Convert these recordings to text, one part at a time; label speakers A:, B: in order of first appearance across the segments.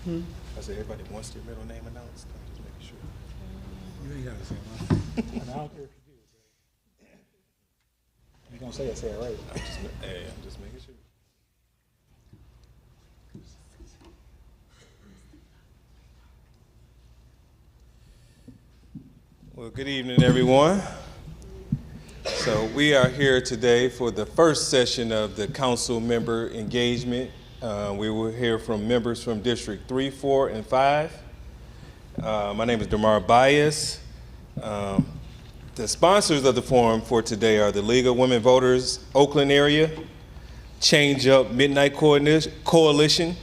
A: I said, everybody wants their middle name announced. I'm just making sure.
B: You ain't gotta say it. I don't care if you do. You're gonna say it right.
A: I'm just making sure. Well, good evening, everyone. So we are here today for the first session of the council member engagement. We will hear from members from District 3, 4, and 5. My name is Damar Bias. The sponsors of the forum for today are the League of Women Voters, Oakland area, Change Up Midnight Coalition,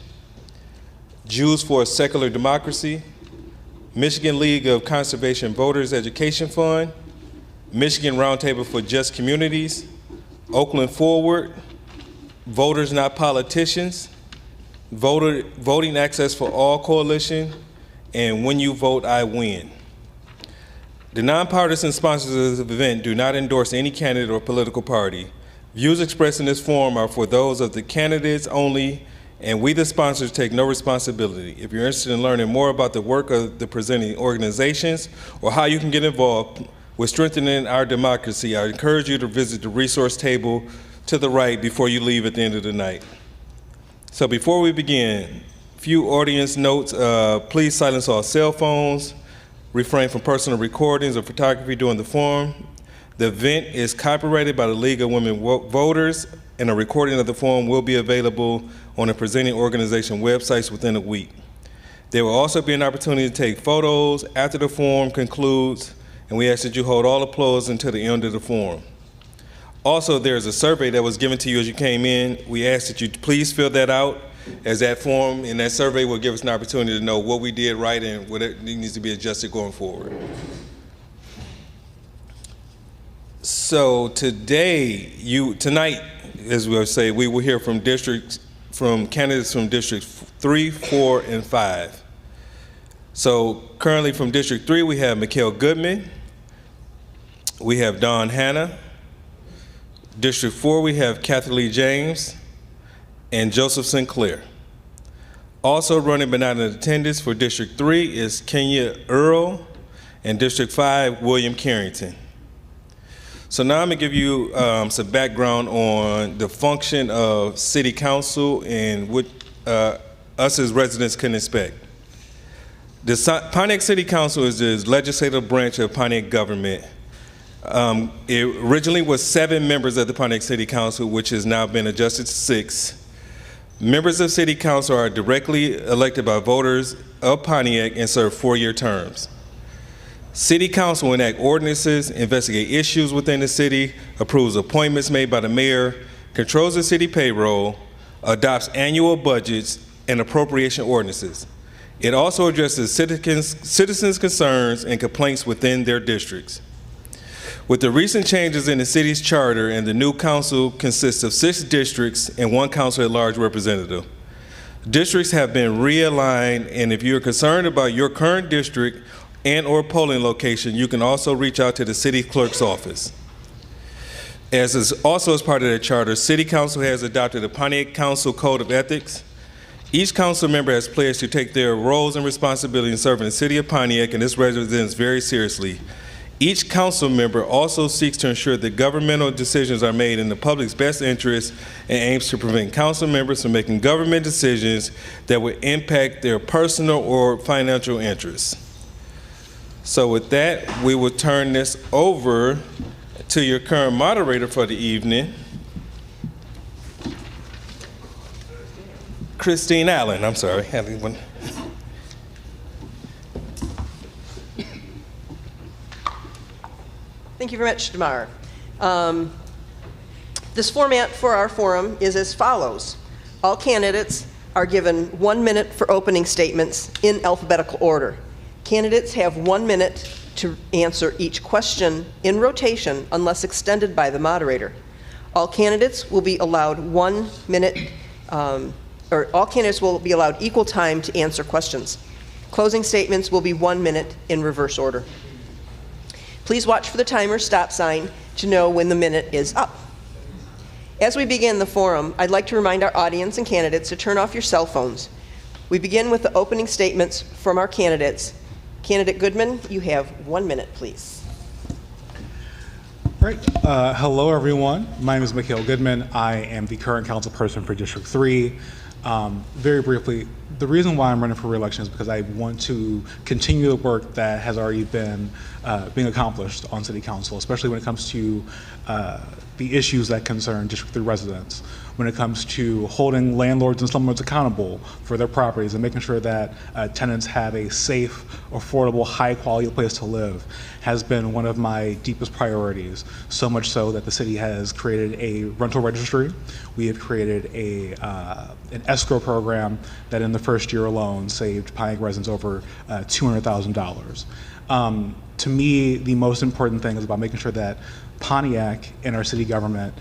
A: Jews for a Secular Democracy, Michigan League of Conservation Voters Education Fund, Michigan Roundtable for Just Communities, Oakland Forward, Voters Not Politicians, Voting Access for All Coalition, and When You Vote, I Win. The nonpartisan sponsors of the event do not endorse any candidate or political party. Views expressed in this forum are for those of the candidates only, and we, the sponsors, take no responsibility. If you're interested in learning more about the work of the presenting organizations or how you can get involved with strengthening our democracy, I encourage you to visit the resource table to the right before you leave at the end of the night. So before we begin, a few audience notes. Please silence all cell phones, refrain from personal recordings or photography during the forum. The event is copyrighted by the League of Women Voters, and a recording of the forum will be available on the presenting organization websites within a week. There will also be an opportunity to take photos after the forum concludes, and we ask that you hold all applause until the end of the forum. Also, there's a survey that was given to you as you came in. We ask that you please fill that out, as that form and that survey will give us an opportunity to know what we did right and what needs to be adjusted going forward. So tonight, as we'll say, we will hear from candidates from District 3, 4, and 5. So currently from District 3, we have Mikhail Goodman. We have Dawn Hanna. District 4, we have Kathy Lee James and Joseph Sinclair. Also running but not in attendance for District 3 is Kenya Earl, and District 5, William Carrington. So now I'm gonna give you some background on the function of City Council and what us as residents can expect. The Pontiac City Council is the legislative branch of Pontiac government. It originally was 7 members of the Pontiac City Council, which has now been adjusted to 6. Members of City Council are directly elected by voters of Pontiac and serve 4-year terms. City Council will enact ordinances, investigate issues within the city, approves appointments made by the mayor, controls the city payroll, adopts annual budgets, and appropriation ordinances. It also addresses citizens' concerns and complaints within their districts. With the recent changes in the city's charter, and the new council consists of 6 districts and 1 council at large representative. Districts have been realigned, and if you're concerned about your current district and or polling location, you can also reach out to the city clerk's office. As part of the charter, City Council has adopted a Pontiac Council Code of Ethics. Each council member has pledged to take their roles and responsibilities in serving the city of Pontiac and its residents very seriously. Each council member also seeks to ensure that governmental decisions are made in the public's best interest and aims to prevent council members from making government decisions that would impact their personal or financial interests. So with that, we will turn this over to your current moderator for the evening, Christine Allen. I'm sorry.
C: Thank you very much, Damar. This format for our forum is as follows. All candidates are given 1 minute for opening statements in alphabetical order. Candidates have 1 minute to answer each question in rotation unless extended by the moderator. All candidates will be allowed 1 minute, all candidates will be allowed equal time to answer questions. Closing statements will be 1 minute in reverse order. Please watch for the timer stop sign to know when the minute is up. As we begin the forum, I'd like to remind our audience and candidates to turn off your cell phones. We begin with the opening statements from our candidates. Candidate Goodman, you have 1 minute, please.
B: Right. Hello, everyone. My name is Mikhail Goodman. I am the current councilperson for District 3. Very briefly, the reason why I'm running for re-election is because I want to continue the work that has already been being accomplished on City Council, especially when it comes to the issues that concern District 3 residents, when it comes to holding landlords and slumlords accountable for their properties and making sure that tenants have a safe, affordable, high-quality place to live, has been one of my deepest priorities, so much so that the city has created a rental registry. We have created an escrow program that in the first year alone saved Pontiac residents over $200,000. To me, the most important thing is about making sure that Pontiac and our city government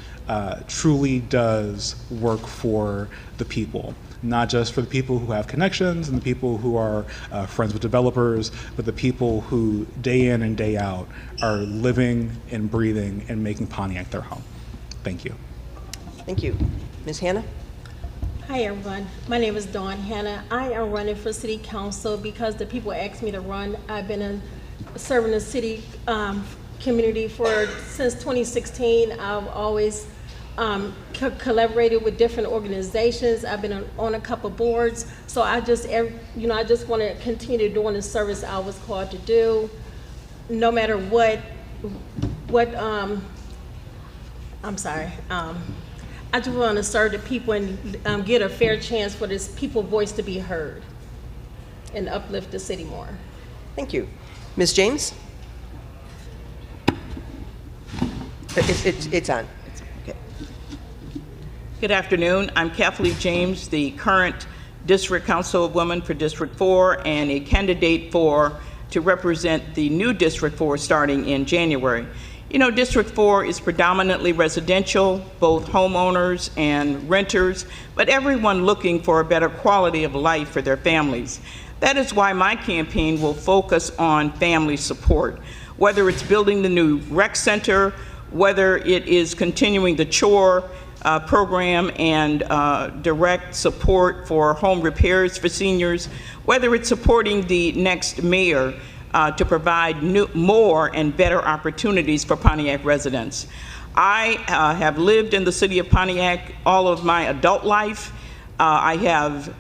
B: truly does work for the people, not just for the people who have connections and the people who are friends with developers, but the people who day in and day out are living and breathing and making Pontiac their home. Thank you.
C: Thank you. Ms. Hannah?
D: Hi, everyone. My name is Dawn Hannah. I am running for City Council because the people asked me to run. I've been serving the city community since 2016. I've always collaborated with different organizations. I've been on a couple boards. So I just want to continue doing the service I was called to do, no matter what. I just want to serve the people and get a fair chance for this people voice to be heard and uplift the city more.
C: Thank you. Ms. James? It's on. Okay.
E: Good afternoon. I'm Kathleen James, the current District Councilwoman for District 4 and a candidate to represent the new District 4 starting in January. You know, District 4 is predominantly residential, both homeowners and renters, but everyone looking for a better quality of life for their families. That is why my campaign will focus on family support, whether it's building the new rec center, whether it is continuing the chore program and direct support for home repairs for seniors, whether it's supporting the next mayor to provide more and better opportunities for Pontiac residents. I have lived in the city of Pontiac all of my adult life. I have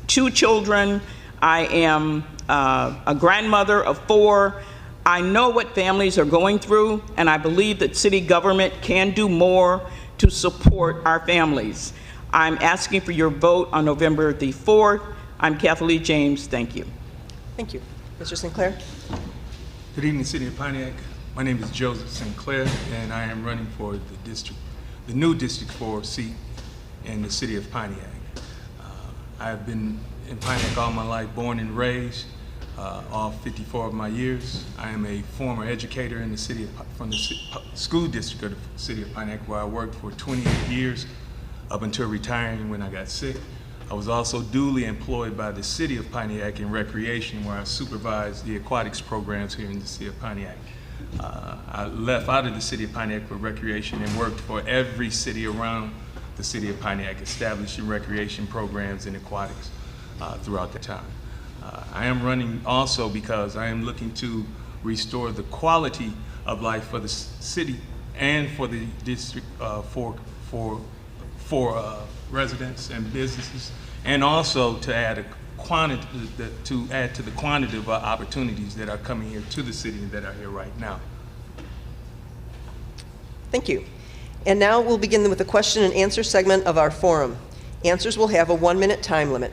E: 2 children. I am a grandmother of 4. I know what families are going through, and I believe that city government can do more to support our families. I'm asking for your vote on November the 4th. I'm Kathleen James. Thank you.
C: Thank you. Mr. Sinclair?
F: Good evening, City of Pontiac. My name is Joseph Sinclair, and I am running for the new District 4 seat in the City of Pontiac. I've been in Pontiac all my life, born and raised, all 54 of my years. I am a former educator in the from the school district of the City of Pontiac, where I worked for 28 years up until retiring when I got sick. I was also duly employed by the City of Pontiac in recreation, where I supervised the aquatics programs here in the City of Pontiac. I left out of the City of Pontiac for recreation and worked for every city around the City of Pontiac, establishing recreation programs and aquatics throughout the time. I am running also because I am looking to restore the quality of life for the city and for the district for residents and businesses, and also to add to the quantity of opportunities that are coming here to the city and that are here right now.
C: Thank you. And now we'll begin with the question and answer segment of our forum. Answers will have a 1-minute time limit.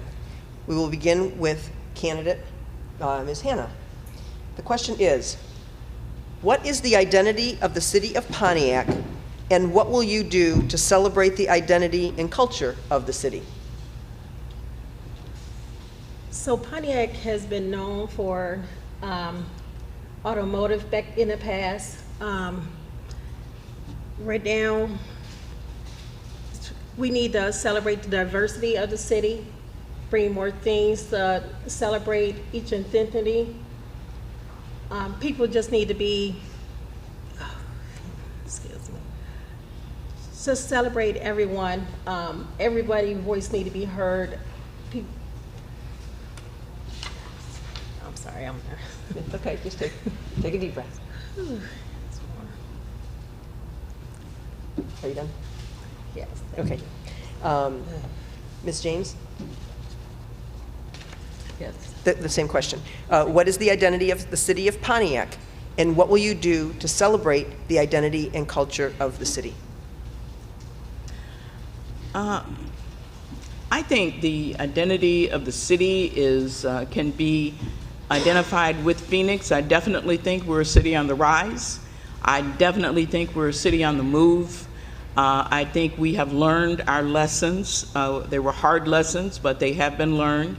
C: We will begin with candidate Ms. Hannah. The question is, what is the identity of the city of Pontiac, and what will you do to celebrate the identity and culture of the city?
D: So Pontiac has been known for automotive back in the past. Right now, we need to celebrate the diversity of the city, bring more things to celebrate each identity. People just need to be, just celebrate everyone. Everybody's voice need to be heard. sorry, I'm nervous.
C: It's okay, just take a deep breath. Are you done?
D: Yes.
C: Okay. Ms. James?
D: Yes.
C: The same question. What is the identity of the city of Pontiac, and what will you do to celebrate the identity and culture of the city?
E: I think the identity of the city is can be identified with Phoenix. I definitely think we're a city on the rise. I definitely think we're a city on the move. I think we have learned our lessons. They were hard lessons, but they have been learned.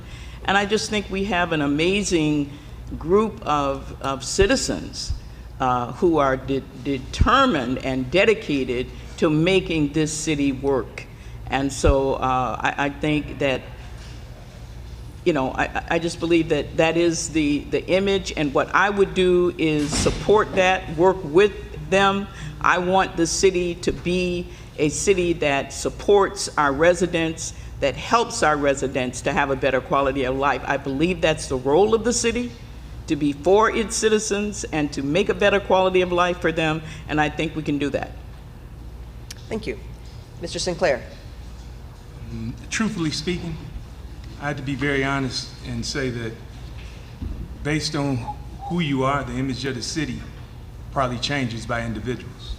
E: And I just think we have an amazing group of citizens who are determined and dedicated to making this city work. And so I think that, you know, I just believe that that is the image, and what I would do is support that, work with them. I want the city to be a city that supports our residents, that helps our residents to have a better quality of life. I believe that's the role of the city, to be for its citizens and to make a better quality of life for them, and I think we can do that.
C: Thank you. Mr. Sinclair?
F: Truthfully speaking, I had to be very honest and say that based on who you are, the image of the city probably changes by individuals.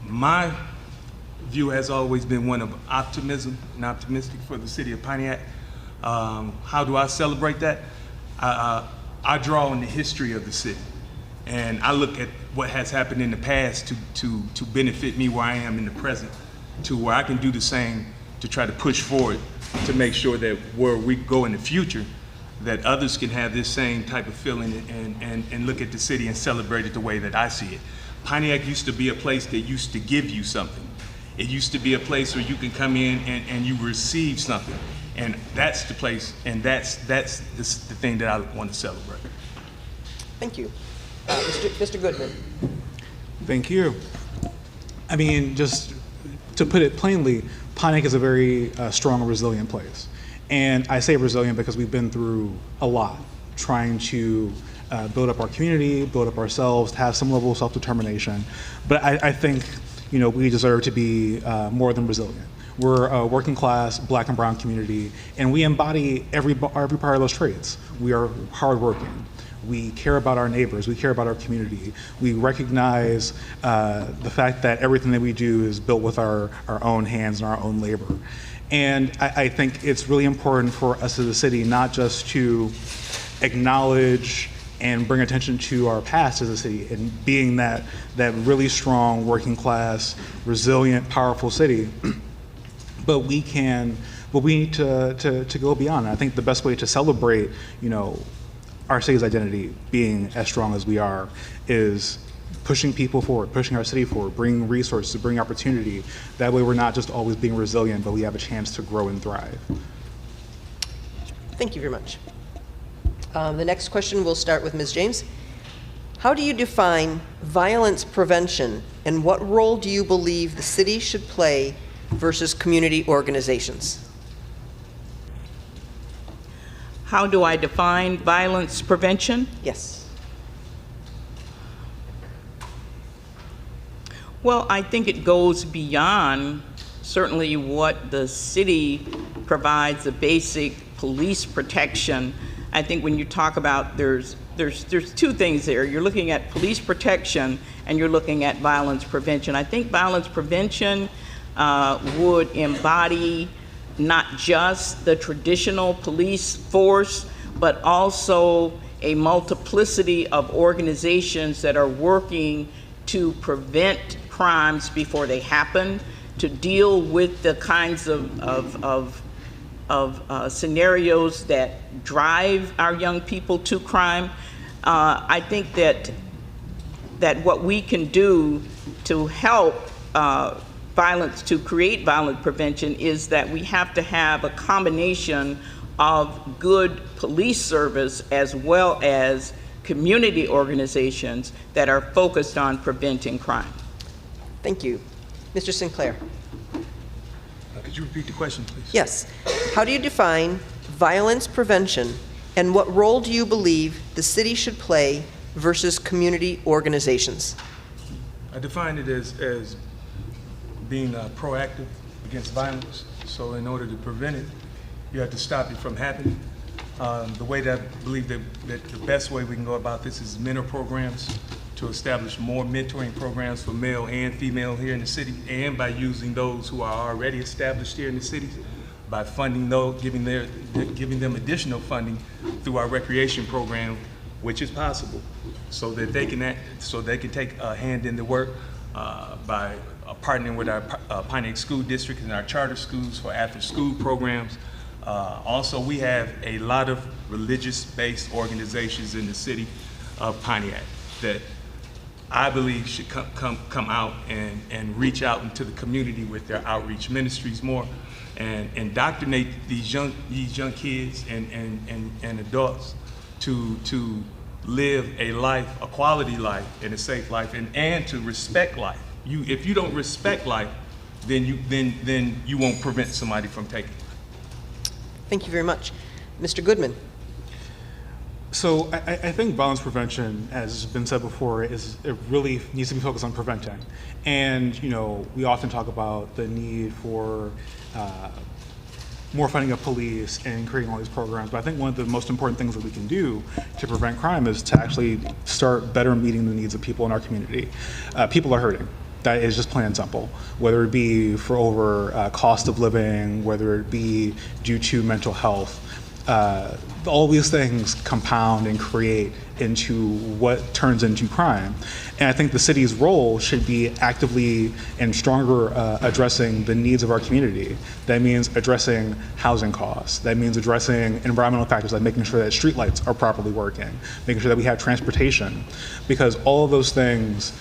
F: My view has always been one of optimism and optimistic for the city of Pontiac. How do I celebrate that? I draw on the history of the city, and I look at what has happened in the past to benefit me where I am in the present, to where I can do the same to try to push forward to make sure that where we go in the future, that others can have this same type of feeling and look at the city and celebrate it the way that I see it. Pontiac used to be a place that used to give you something. It used to be a place where you can come in and you receive something. And that's the place, and that's the thing that I want to celebrate.
C: Thank you. Mr. Goodman?
B: Thank you. I mean, just to put it plainly, Pontiac is a very strong and resilient place. And I say resilient because we've been through a lot, trying to build up our community, build up ourselves, have some level of self-determination. But I think, you know, we deserve to be more than resilient. We're a working class, black and brown community, and we embody every part of those traits. We are hardworking. We care about our neighbors. We care about our community. We recognize the fact that everything that we do is built with our own hands and our own labor. And I think it's really important for us as a city not just to acknowledge and bring attention to our past as a city and being that really strong, working class, resilient, powerful city, but we need to go beyond. And I think the best way to celebrate, you know, our city's identity being as strong as we are is pushing people forward, pushing our city forward, bringing resources, bring opportunity. That way we're not just always being resilient, but we have a chance to grow and thrive.
C: Thank you very much. The next question will start with Ms. James. How do you define violence prevention, and what role do you believe the city should play versus community organizations?
E: How do I define violence prevention?
C: Yes.
E: Well, I think it goes beyond certainly what the city provides, the basic police protection. I think when you talk about there's two things there. You're looking at police protection and you're looking at violence prevention. I think violence prevention would embody not just the traditional police force, but also a multiplicity of organizations that are working to prevent crimes before they happen, to deal with the kinds of scenarios that drive our young people to crime. I think that what we can do to help to create violence prevention is that we have to have a combination of good police service as well as community organizations that are focused on preventing crime.
C: Thank you. Mr. Sinclair?
F: Could you repeat the question, please?
C: Yes. How do you define violence prevention, And what role do you believe the city should play versus community organizations?
F: I define it as being proactive against violence. So in order to prevent it, you have to stop it from happening. The way that I believe that the best way we can go about this is mentor programs, to establish more mentoring programs for male and female here in the city, and by using those who are already established here in the city, by funding those, giving them additional funding through our recreation program, which is possible, so that they can take a hand in the work by partnering with our Pontiac School District and our charter schools for after-school programs. Also, we have a lot of religious-based organizations in the city of Pontiac that I believe should come out and reach out into the community with their outreach ministries more, and indoctrinate these young kids and adults to live a life, a quality life, and a safe life, and to respect life. If you don't respect life, then you won't prevent somebody from taking it.
C: Thank you very much. Mr. Goodman.
B: So I think violence prevention, as has been said before, it really needs to be focused on preventing. And we often talk about the need for more funding of police and creating all these programs. But I think one of the most important things that we can do to prevent crime is to actually start better meeting the needs of people in our community. People are hurting. That is just plain and simple, whether it be for over cost of living, whether it be due to mental health. All these things compound and create into what turns into crime. And I think the city's role should be actively and stronger addressing the needs of our community. That means addressing housing costs. That means addressing environmental factors like making sure that streetlights are properly working, making sure that we have transportation, because all of those things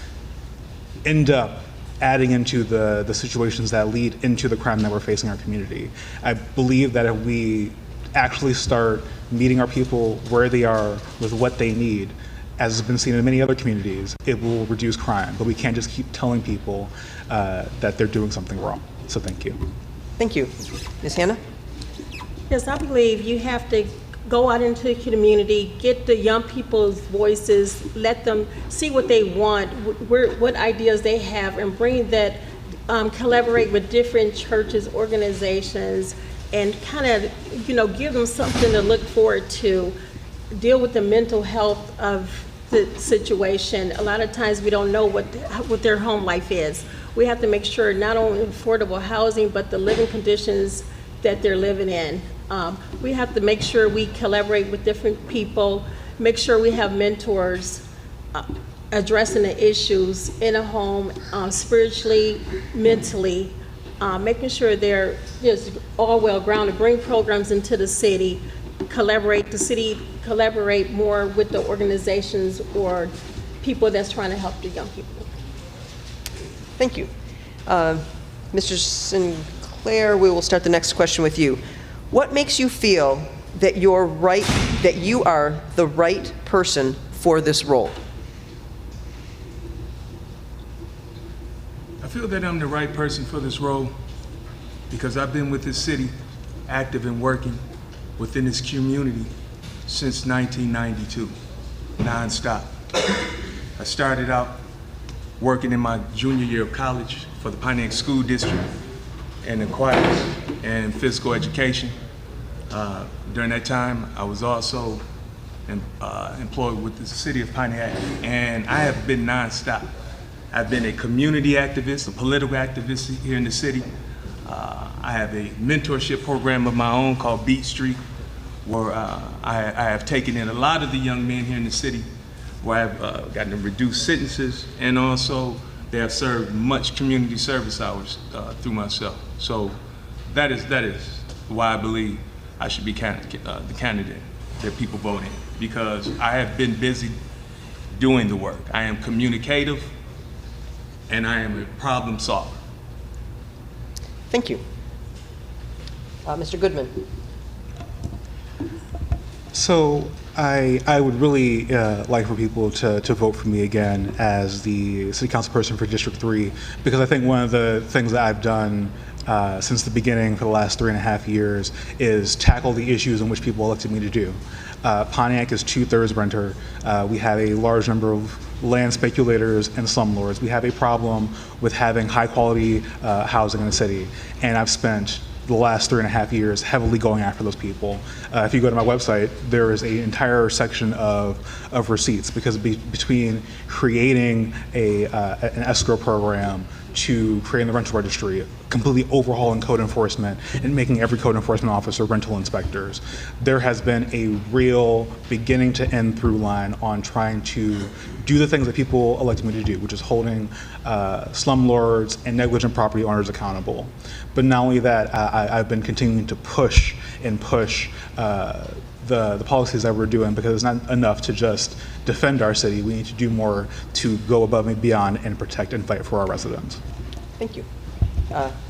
B: end up adding into the situations that lead into the crime that we're facing in our community. I believe that if we actually start meeting our people where they are with what they need, as has been seen in many other communities, it will reduce crime. But we can't just keep telling people that they're doing something wrong. So thank you.
C: Thank you. Ms. Hannah?
D: Yes, I believe you have to go out into the community, get the young people's voices, let them see what they want, what ideas they have, and bring that, collaborate with different churches, organizations, and kind of, give them something to look forward to, deal with the mental health of the situation. A lot of times we don't know what their home life is. We have to make sure not only affordable housing, but the living conditions that they're living in. We have to make sure we collaborate with different people, make sure we have mentors addressing the issues in a home, spiritually, mentally, making sure they're just all well-grounded, bring programs into the city, the city collaborate more with the organizations or people that's trying to help the young people.
C: Thank you. Mr. Sinclair, we will start the next question with you. What makes you feel that you are the right person for this role?
F: I feel that I'm the right person for this role because I've been with this city, active and working within this community since 1992, nonstop. I started out working in my junior year of college for the Pontiac School District and in choirs and physical education. During that time, I was also employed with the city of Pontiac, and I have been nonstop. I've been a community activist, a political activist here in the city. I have a mentorship program of my own called Beat Street, where I have taken in a lot of the young men here in the city, where I've gotten them reduced sentences, and also they have served much community service hours through myself. So that is why I believe I should be the candidate that people vote in, because I have been busy doing the work. I am communicative, and I am a problem solver.
C: Thank you. Mr. Goodman.
B: So I would really like for people to vote for me again as the city council person for District 3, because I think one of the things that I've done since the beginning for the last 3.5 years is tackle the issues in which people elected me to do. Pontiac is 2/3 renter. We have a large number of land speculators and slumlords. We have a problem with having high quality housing in the city. And I've spent the last 3.5 years heavily going after those people. If you go to my website, there is an entire section of receipts, because between creating an escrow program to creating the rental registry, completely overhauling code enforcement, and making every code enforcement officer rental inspectors, there has been a real beginning to end through line on trying to do the things that people elected me to do, which is holding slumlords and negligent property owners accountable. But not only that, I've been continuing to push the policies that we're doing, because it's not enough to just defend our city. We need to do more to go above and beyond and protect and fight for our residents.
C: Thank you.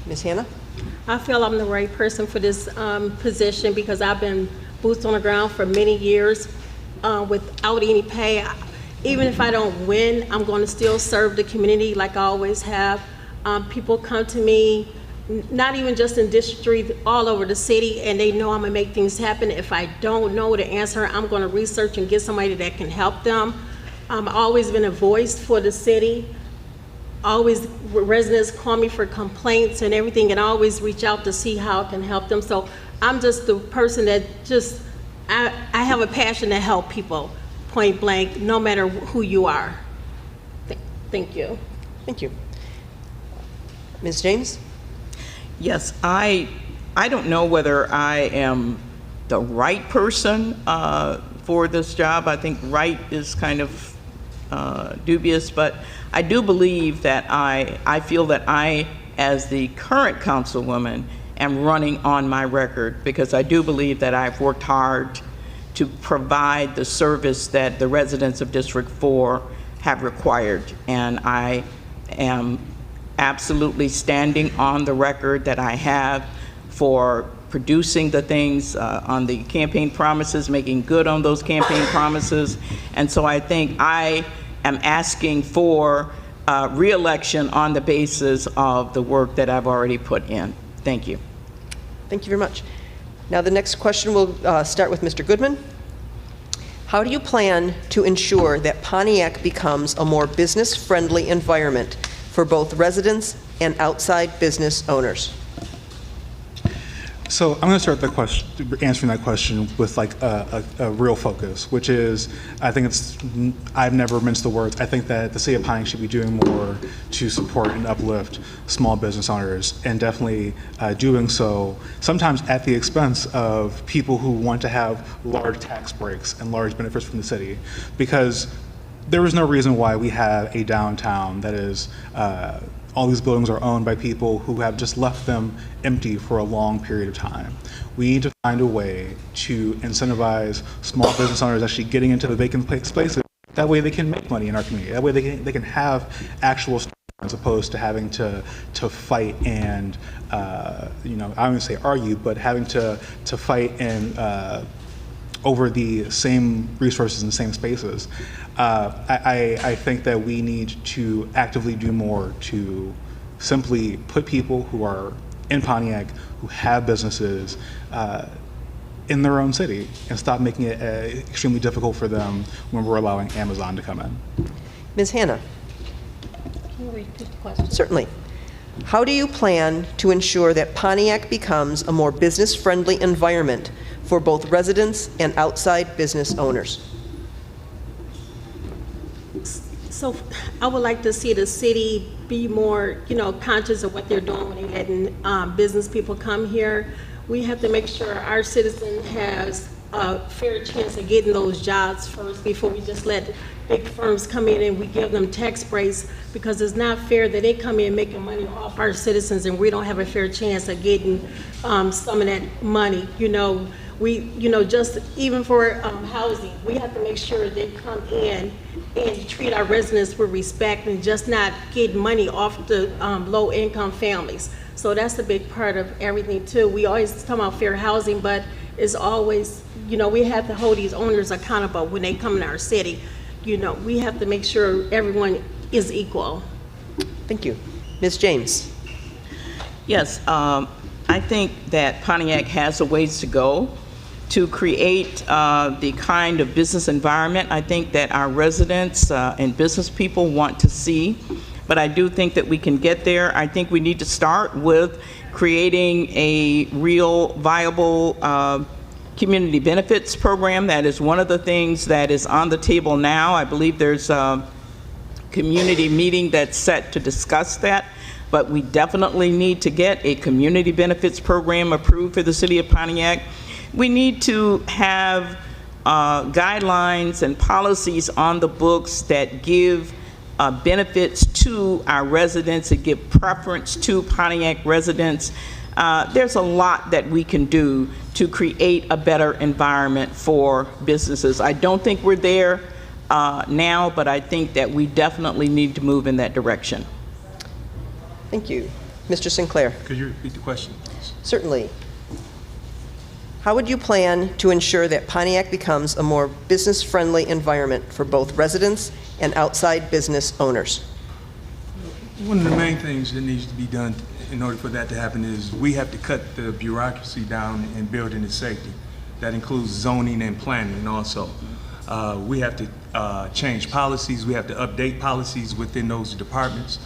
C: Ms. Hannah?
D: I feel I'm the right person for this position because I've been boots on the ground for many years without any pay. Even if I don't win, I'm going to still serve the community like I always have. People come to me, not even just in District 3, all over the city, and they know I'm gonna make things happen. If I don't know the answer, I'm gonna research and get somebody that can help them. I've always been a voice for the city. Always, residents call me for complaints and everything, and I always reach out to see how I can help them. So I'm just the person that I have a passion to help people, point blank, no matter who you are. Thank you.
C: Thank you. Ms. James?
E: Yes, I don't know whether I am the right person for this job. I think right is kind of dubious, but I do believe that I feel that I, as the current councilwoman, am running on my record, because I do believe that I've worked hard to provide the service that the residents of District 4 have required, and I am absolutely standing on the record that I have for producing the things on the campaign promises, making good on those campaign promises. And so I think I am asking for re-election on the basis of the work that I've already put in. Thank you.
C: Thank you very much. Now the next question will start with Mr. Goodman. How do you plan to ensure that Pontiac becomes a more business-friendly environment for both residents and outside business owners?
B: So I'm going to start answering that question with like a real focus, which is, I've never minced the words. I think that the city of Pontiac should be doing more to support and uplift small business owners, and definitely doing so sometimes at the expense of people who want to have large tax breaks and large benefits from the city, because there is no reason why we have a downtown that is all these buildings are owned by people who have just left them empty for a long period of time. We need to find a way to incentivize small business owners actually getting into the vacant spaces. That way they can make money in our community. That way they can have actual stuff, as opposed to having to fight and I don't even say argue, but having to fight and over the same resources in the same spaces. I think that we need to actively do more to simply put people who are in Pontiac, who have businesses, in their own city, and stop making it extremely difficult for them when we're allowing Amazon to come in.
C: Ms. Hannah?
D: Can you repeat the question?
C: Certainly. How do you plan to ensure that Pontiac becomes a more business-friendly environment for both residents and outside business owners?
D: So I would like to see the city be more, conscious of what they're doing when they're letting business people come here. We have to make sure our citizen has a fair chance of getting those jobs first before we just let big firms come in and we give them tax breaks, because it's not fair that they come in making money off our citizens and we don't have a fair chance of getting some of that money. Just even for housing, we have to make sure they come in and treat our residents with respect and just not get money off the low-income families. So that's a big part of everything too. We always talk about fair housing, but it's always, we have to hold these owners accountable when they come in our city. We have to make sure everyone is equal.
C: Thank you. Ms. James?
E: Yes, I think that Pontiac has a ways to go to create the kind of business environment I think that our residents and business people want to see. But I do think that we can get there. I think we need to start with creating a real viable community benefits program. That is one of the things that is on the table now. I believe there's a community meeting that's set to discuss that, but we definitely need to get a community benefits program approved for the city of Pontiac. We need to have guidelines and policies on the books that give benefits to our residents, that give preference to Pontiac residents. There's a lot that we can do to create a better environment for businesses. I don't think we're there now, but I think that we definitely need to move in that direction.
C: Thank you. Mr. Sinclair.
F: Could you repeat the question, please?
C: Certainly. How would you plan to ensure that Pontiac becomes a more business-friendly environment for both residents and outside business owners?
F: One of the main things that needs to be done in order for that to happen is we have to cut the bureaucracy down in building and safety. That includes zoning and planning also. We have to change policies. We have to update policies within those departments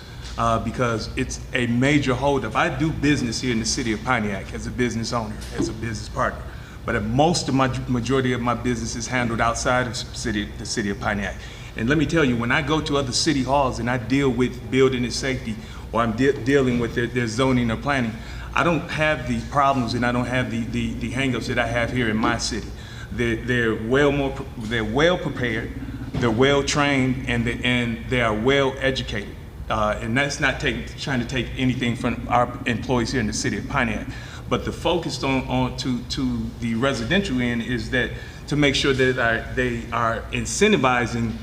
F: because it's a major holdup. I do business here in the city of Pontiac as a business owner, as a business partner, but most of my majority of my business is handled outside of the city of Pontiac. And let me tell you, when I go to other city halls and I deal with building and safety, or I'm dealing with their zoning or planning, I don't have the problems and I don't have the hangups that I have here in my city. They're well prepared, they're well trained, and they are well educated. And that's not trying to take anything from our employees here in the city of Pontiac. But the focus on to the residential end is that to make sure that they are incentivizing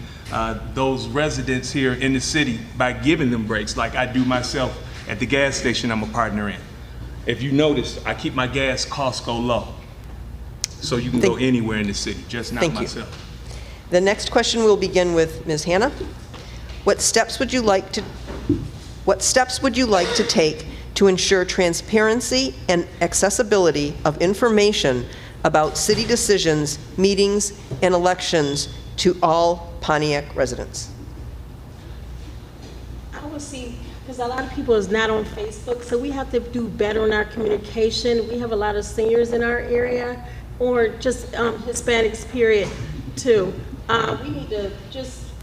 F: those residents here in the city by giving them breaks, like I do myself at the gas station I'm a partner in. If you notice, I keep my gas costs go low, so you can go anywhere in the city, just not myself.
C: You. The next question will begin with Ms. Hannah. What steps would you like to take to ensure transparency and accessibility of information about city decisions, meetings, and elections to all Pontiac residents?
D: I would see, because a lot of people is not on Facebook, so we have to do better in our communication. We have a lot of seniors in our area, or just Hispanics, period, too. We need to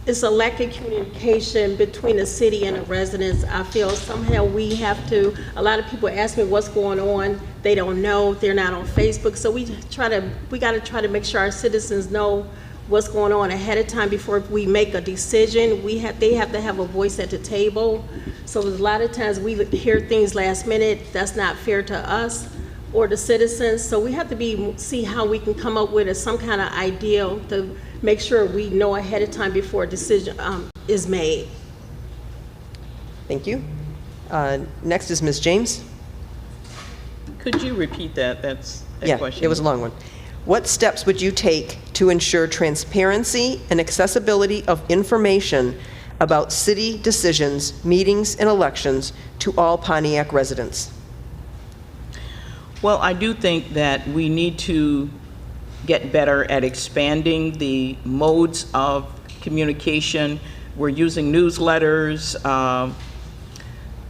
D: it's a lack of communication between the city and the residents. I feel somehow we have to, a lot of people ask me what's going on. They don't know, they're not on Facebook. So we got to try to make sure our citizens know what's going on ahead of time before we make a decision. They have to have a voice at the table. So a lot of times we hear things last minute. That's not fair to us or the citizens. So we have to see how we can come up with some kind of ideal to make sure we know ahead of time before a decision is made.
C: Thank you. Next is Ms. James.
E: Could you repeat that? That's a
C: Yeah,
E: question.
C: it was a long one. What steps would you take to ensure transparency and accessibility of information about city decisions, meetings, and elections to all Pontiac residents?
E: Well, I do think that we need to get better at expanding the modes of communication. We're using newsletters,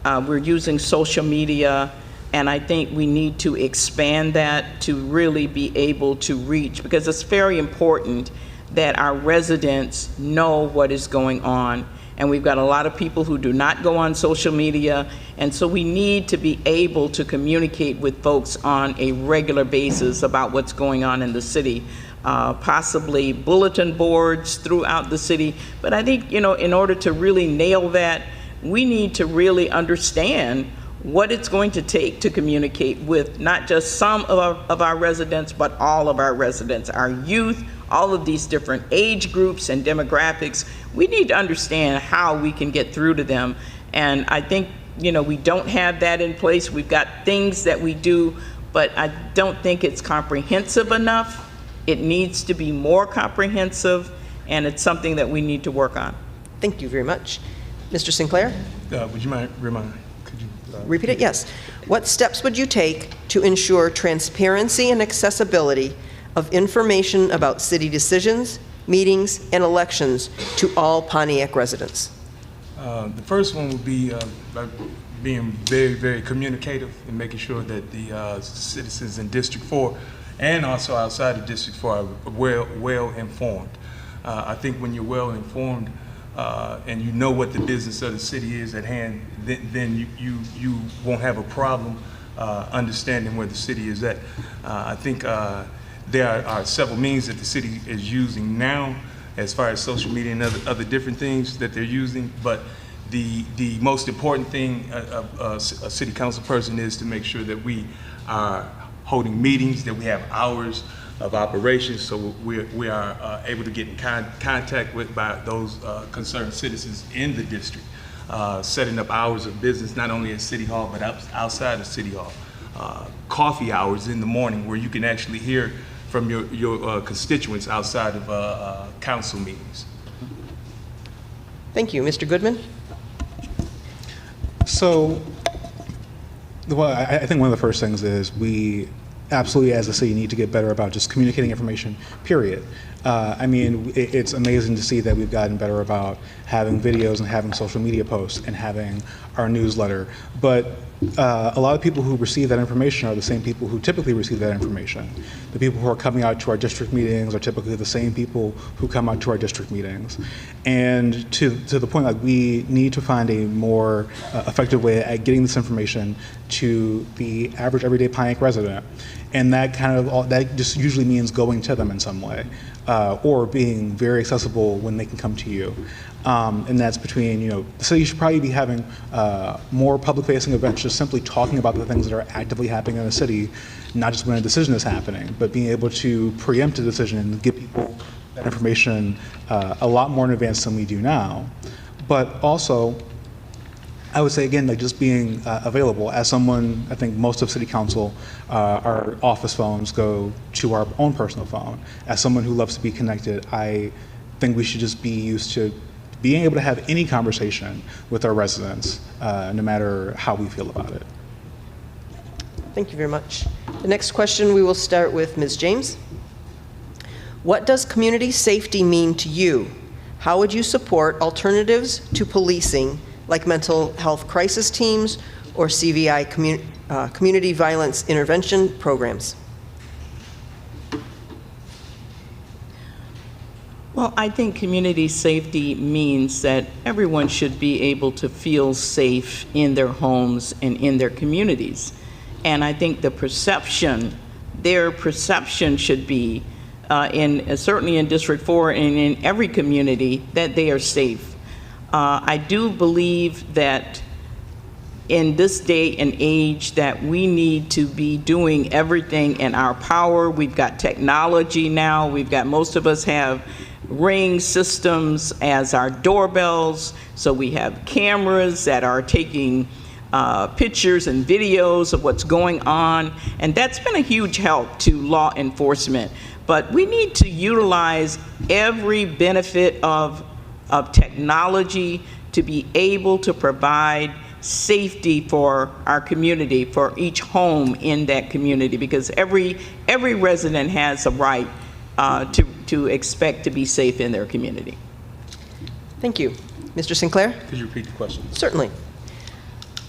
E: we're using social media, and I think we need to expand that to really be able to reach, because it's very important that our residents know what is going on. And we've got a lot of people who do not go on social media, and so we need to be able to communicate with folks on a regular basis about what's going on in the city, possibly bulletin boards throughout the city. But I think, in order to really nail that, we need to really understand what it's going to take to communicate with not just some of our residents, but all of our residents, our youth, all of these different age groups and demographics. We need to understand how we can get through to them. And I think, we don't have that in place. We've got things that we do, but I don't think it's comprehensive enough. It needs to be more comprehensive, and it's something that we need to work on.
C: Thank you very much. Mr. Sinclair?
F: Would you mind
C: Repeat it, yes. What steps would you take to ensure transparency and accessibility of information about city decisions, meetings, and elections to all Pontiac residents?
F: The first one would be by being very, very communicative and making sure that the citizens in District 4 and also outside of District 4 are well informed. I think when you're well informed and you know what the business of the city is at hand, then you won't have a problem understanding where the city is at. I think there are several means that the city is using now as far as social media and other different things that they're using, but the most important thing of a city council person is to make sure that we are holding meetings, that we have hours of operations, so we are able to get in contact with by those concerned citizens in the district, setting up hours of business not only at City Hall but outside of City Hall. Coffee hours in the morning where you can actually hear from your constituents outside of council meetings.
C: Thank you. Mr. Goodman?
B: So, well, I think one of the first things is we absolutely, as a city, need to get better about just communicating information, period. I mean, it's amazing to see that we've gotten better about having videos and having social media posts and having our newsletter. But a lot of people who receive that information are the same people who typically receive that information. The people who are coming out to our district meetings are typically the same people who come out to our district meetings. And to the point, like, we need to find a more effective way at getting this information to the average everyday Pontiac resident. And that that just usually means going to them in some way, or being very accessible when they can come to you. And that's between, the city should probably be having more public-facing events, just simply talking about the things that are actively happening in the city, not just when a decision is happening, but being able to preempt a decision and give people that information a lot more in advance than we do now. But also, I would say, again, like, just being available. As someone, I think most of city council, our office phones go to our own personal phone. As someone who loves to be connected, I think we should just be used to being able to have any conversation with our residents, no matter how we feel about it.
C: Thank you very much. The next question, we will start with Ms. James. What does community safety mean to you? How would you support alternatives to policing, like mental health crisis teams or CVI community violence intervention programs?
E: Well, I think community safety means that everyone should be able to feel safe in their homes and in their communities. And I think their perception should be, certainly in District 4 and in every community, that they are safe. I do believe that in this day and age that we need to be doing everything in our power. We've got technology now. Most of us have Ring systems as our doorbells. So we have cameras that are taking pictures and videos of what's going on. And that's been a huge help to law enforcement. But we need to utilize every benefit of technology to be able to provide safety for our community, for each home in that community, because every resident has a right to expect to be safe in their community.
C: Thank you. Mr. Sinclair?
F: Could you repeat the question?
C: Certainly.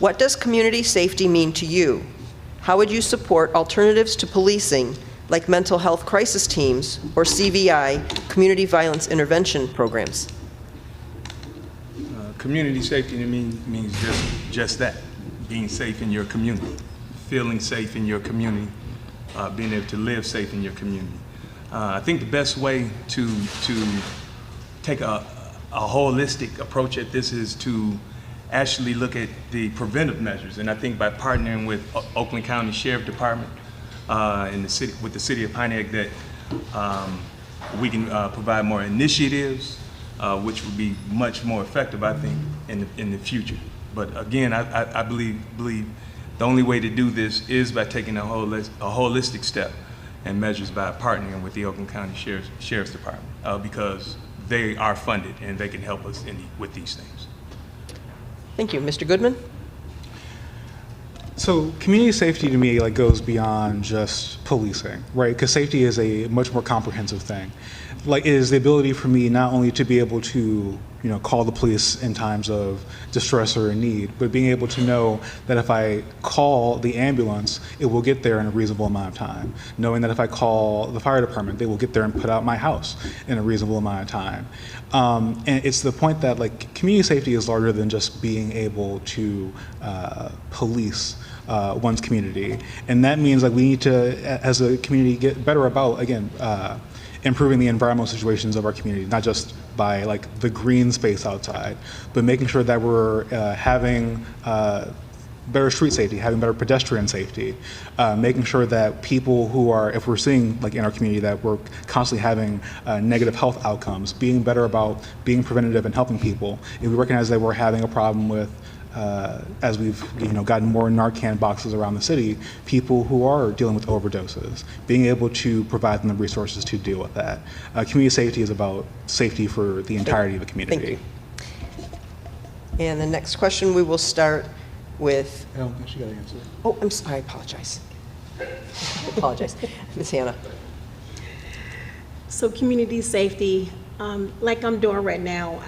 C: What does community safety mean to you? How would you support alternatives to policing, like mental health crisis teams or CVI community violence intervention programs?
F: Community safety to me means just that, being safe in your community, feeling safe in your community, being able to live safe in your community. I think the best way to take a holistic approach at this is to actually look at the preventive measures. And I think by partnering with Oakland County Sheriff Department and with the city of Pontiac, that we can provide more initiatives, which would be much more effective, I think, in the future. But again, I believe the only way to do this is by taking a holistic step and measures by partnering with the Oakland County Sheriff's Department, because they are funded and they can help us with these things.
C: Thank you. Mr. Goodman?
B: So community safety to me like goes beyond just policing, right? Because safety is a much more comprehensive thing. Like, it is the ability for me not only to be able to, call the police in times of distress or in need, but being able to know that if I call the ambulance, it will get there in a reasonable amount of time. Knowing that if I call the fire department, they will get there and put out my house in a reasonable amount of time. And it's the point that like community safety is larger than just being able to police one's community. And that means like we need to, as a community, get better about, again, improving the environmental situations of our community, not just by like the green space outside, but making sure that we're having better street safety, having better pedestrian safety, making sure that people who are, if we're seeing like in our community that we're constantly having negative health outcomes, being better about being preventative and helping people. If we recognize that we're having a problem with as we've gotten more Narcan boxes around the city, people who are dealing with overdoses, being able to provide them the resources to deal with that. Community safety is about safety for the entirety of the community.
C: Thank you. And the next question we will start with.
B: I don't think she got an answer.
C: Oh, I'm sorry. I apologize. I apologize, Ms. Hannah.
D: So community safety, like I'm doing right now,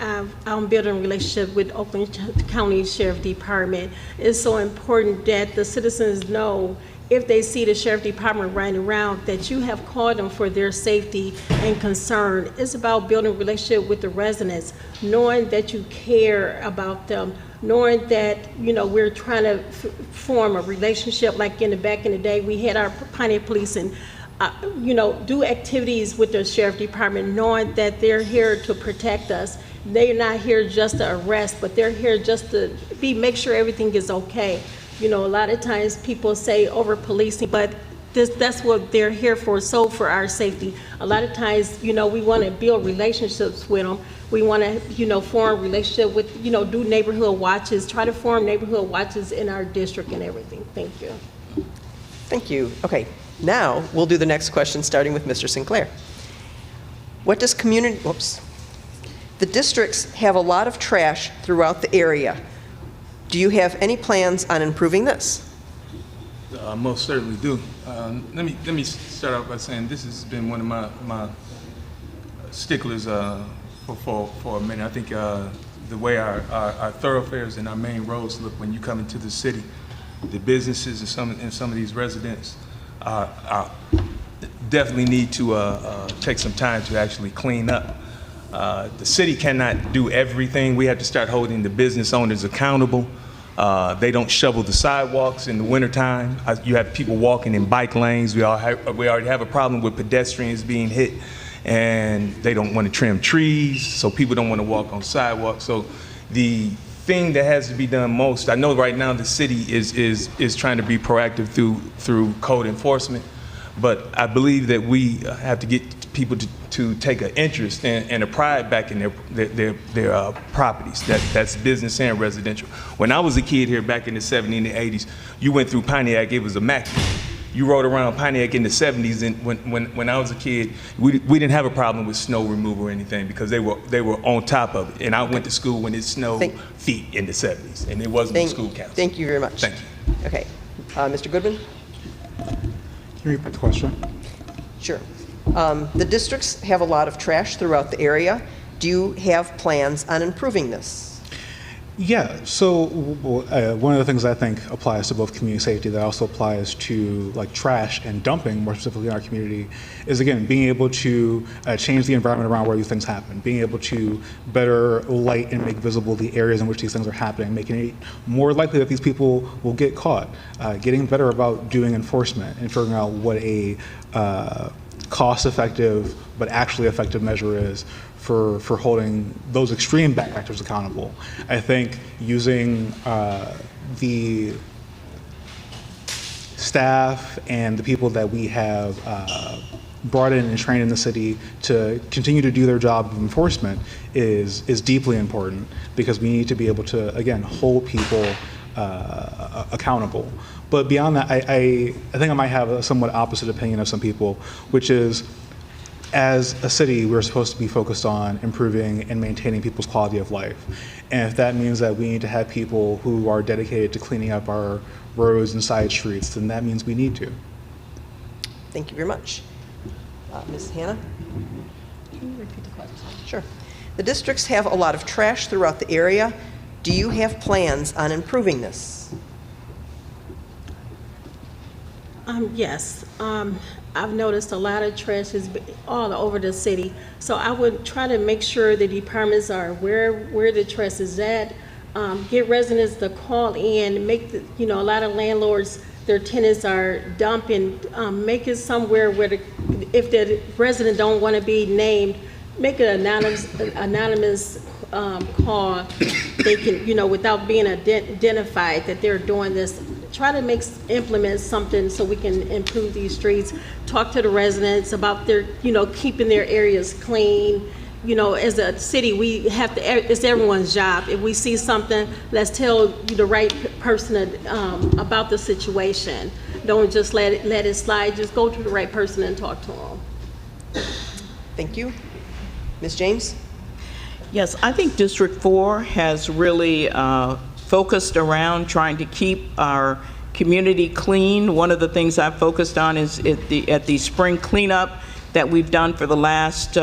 D: I'm building a relationship with Oakland County Sheriff Department. It's so important that the citizens know if they see the Sheriff Department riding around that you have called them for their safety and concern. It's about building a relationship with the residents, knowing that you care about them, knowing that we're trying to form a relationship. Like back in the day, we had our Pontiac police and do activities with the Sheriff Department, knowing that they're here to protect us. They're not here just to arrest, but they're here just to make sure everything is okay. A lot of times people say over policing, but that's what they're here for, so for our safety. A lot of times, we want to build relationships with them. We want to, form relationship with, do neighborhood watches, try to form neighborhood watches in our district and everything. Thank you.
C: Thank you. Okay. Now, we'll do the next question, starting with Mr. Sinclair. What does the districts have a lot of trash throughout the area. Do you have any plans on improving this?
F: Most certainly do. Let me start out by saying this has been one of my sticklers for a minute. I think the way our thoroughfares and our main roads look when you come into the city, the businesses and some of these residents definitely need to take some time to actually clean up. The city cannot do everything. We have to start holding the business owners accountable. They don't shovel the sidewalks in the wintertime. You have people walking in bike lanes. We already have a problem with pedestrians being hit, and they don't want to trim trees, so people don't want to walk on sidewalks. So the thing that has to be done most, I know right now the city is trying to be proactive through code enforcement, but I believe that we have to get people to take an interest and a pride back in their properties. That's business and residential. When I was a kid here back in the 70s and the 80s, you went through Pontiac, it was immaculate. You rode around Pontiac in the 70s, and when I was a kid, we didn't have a problem with snow removal or anything because they were on top of it. And I went to school when it snowed feet in the 70s, and it wasn't a school council.
C: Thank you very much.
F: Thank you.
C: Okay, Mr. Goodman?
B: Can you repeat the question?
C: Sure. The districts have a lot of trash throughout the area. Do you have plans on improving this?
B: Yeah, so one of the things I think applies to both community safety that also applies to like trash and dumping, more specifically in our community, is again being able to change the environment around where these things happen, being able to better light and make visible the areas in which these things are happening, making it more likely that these people will get caught, getting better about doing enforcement and figuring out what a cost-effective but actually effective measure is for holding those extreme bad actors accountable. I think using the staff and the people that we have brought in and trained in the city to continue to do their job of enforcement is deeply important, because we need to be able to, again, hold people accountable. But beyond that, I think I might have a somewhat opposite opinion of some people, which is, as a city, we're supposed to be focused on improving and maintaining people's quality of life. And if that means that we need to have people who are dedicated to cleaning up our roads and side streets, then that means we need to.
C: Thank you very much. Ms. Hannah?
D: Can you repeat the question?
C: Sure. The districts have a lot of trash throughout the area. Do you have plans on improving this?
D: Yes. I've noticed a lot of trash is all over the city. So I would try to make sure the departments are where the trash is at. Get residents to call in, make the, a lot of landlords, their tenants are dumping, make it somewhere where if the resident don't want to be named, make an anonymous call. They can, without being identified that they're doing this. Try to implement something so we can improve these streets. Talk to the residents about their, keeping their areas clean. As a city, we have to, it's everyone's job. If we see something, let's tell the right person about the situation. Don't just let it slide. Just go to the right person and talk to them.
C: Thank you. Ms. James?
E: Yes, I think District 4 has really focused around trying to keep our community clean. One of the things I've focused on is at the spring cleanup that we've done for the last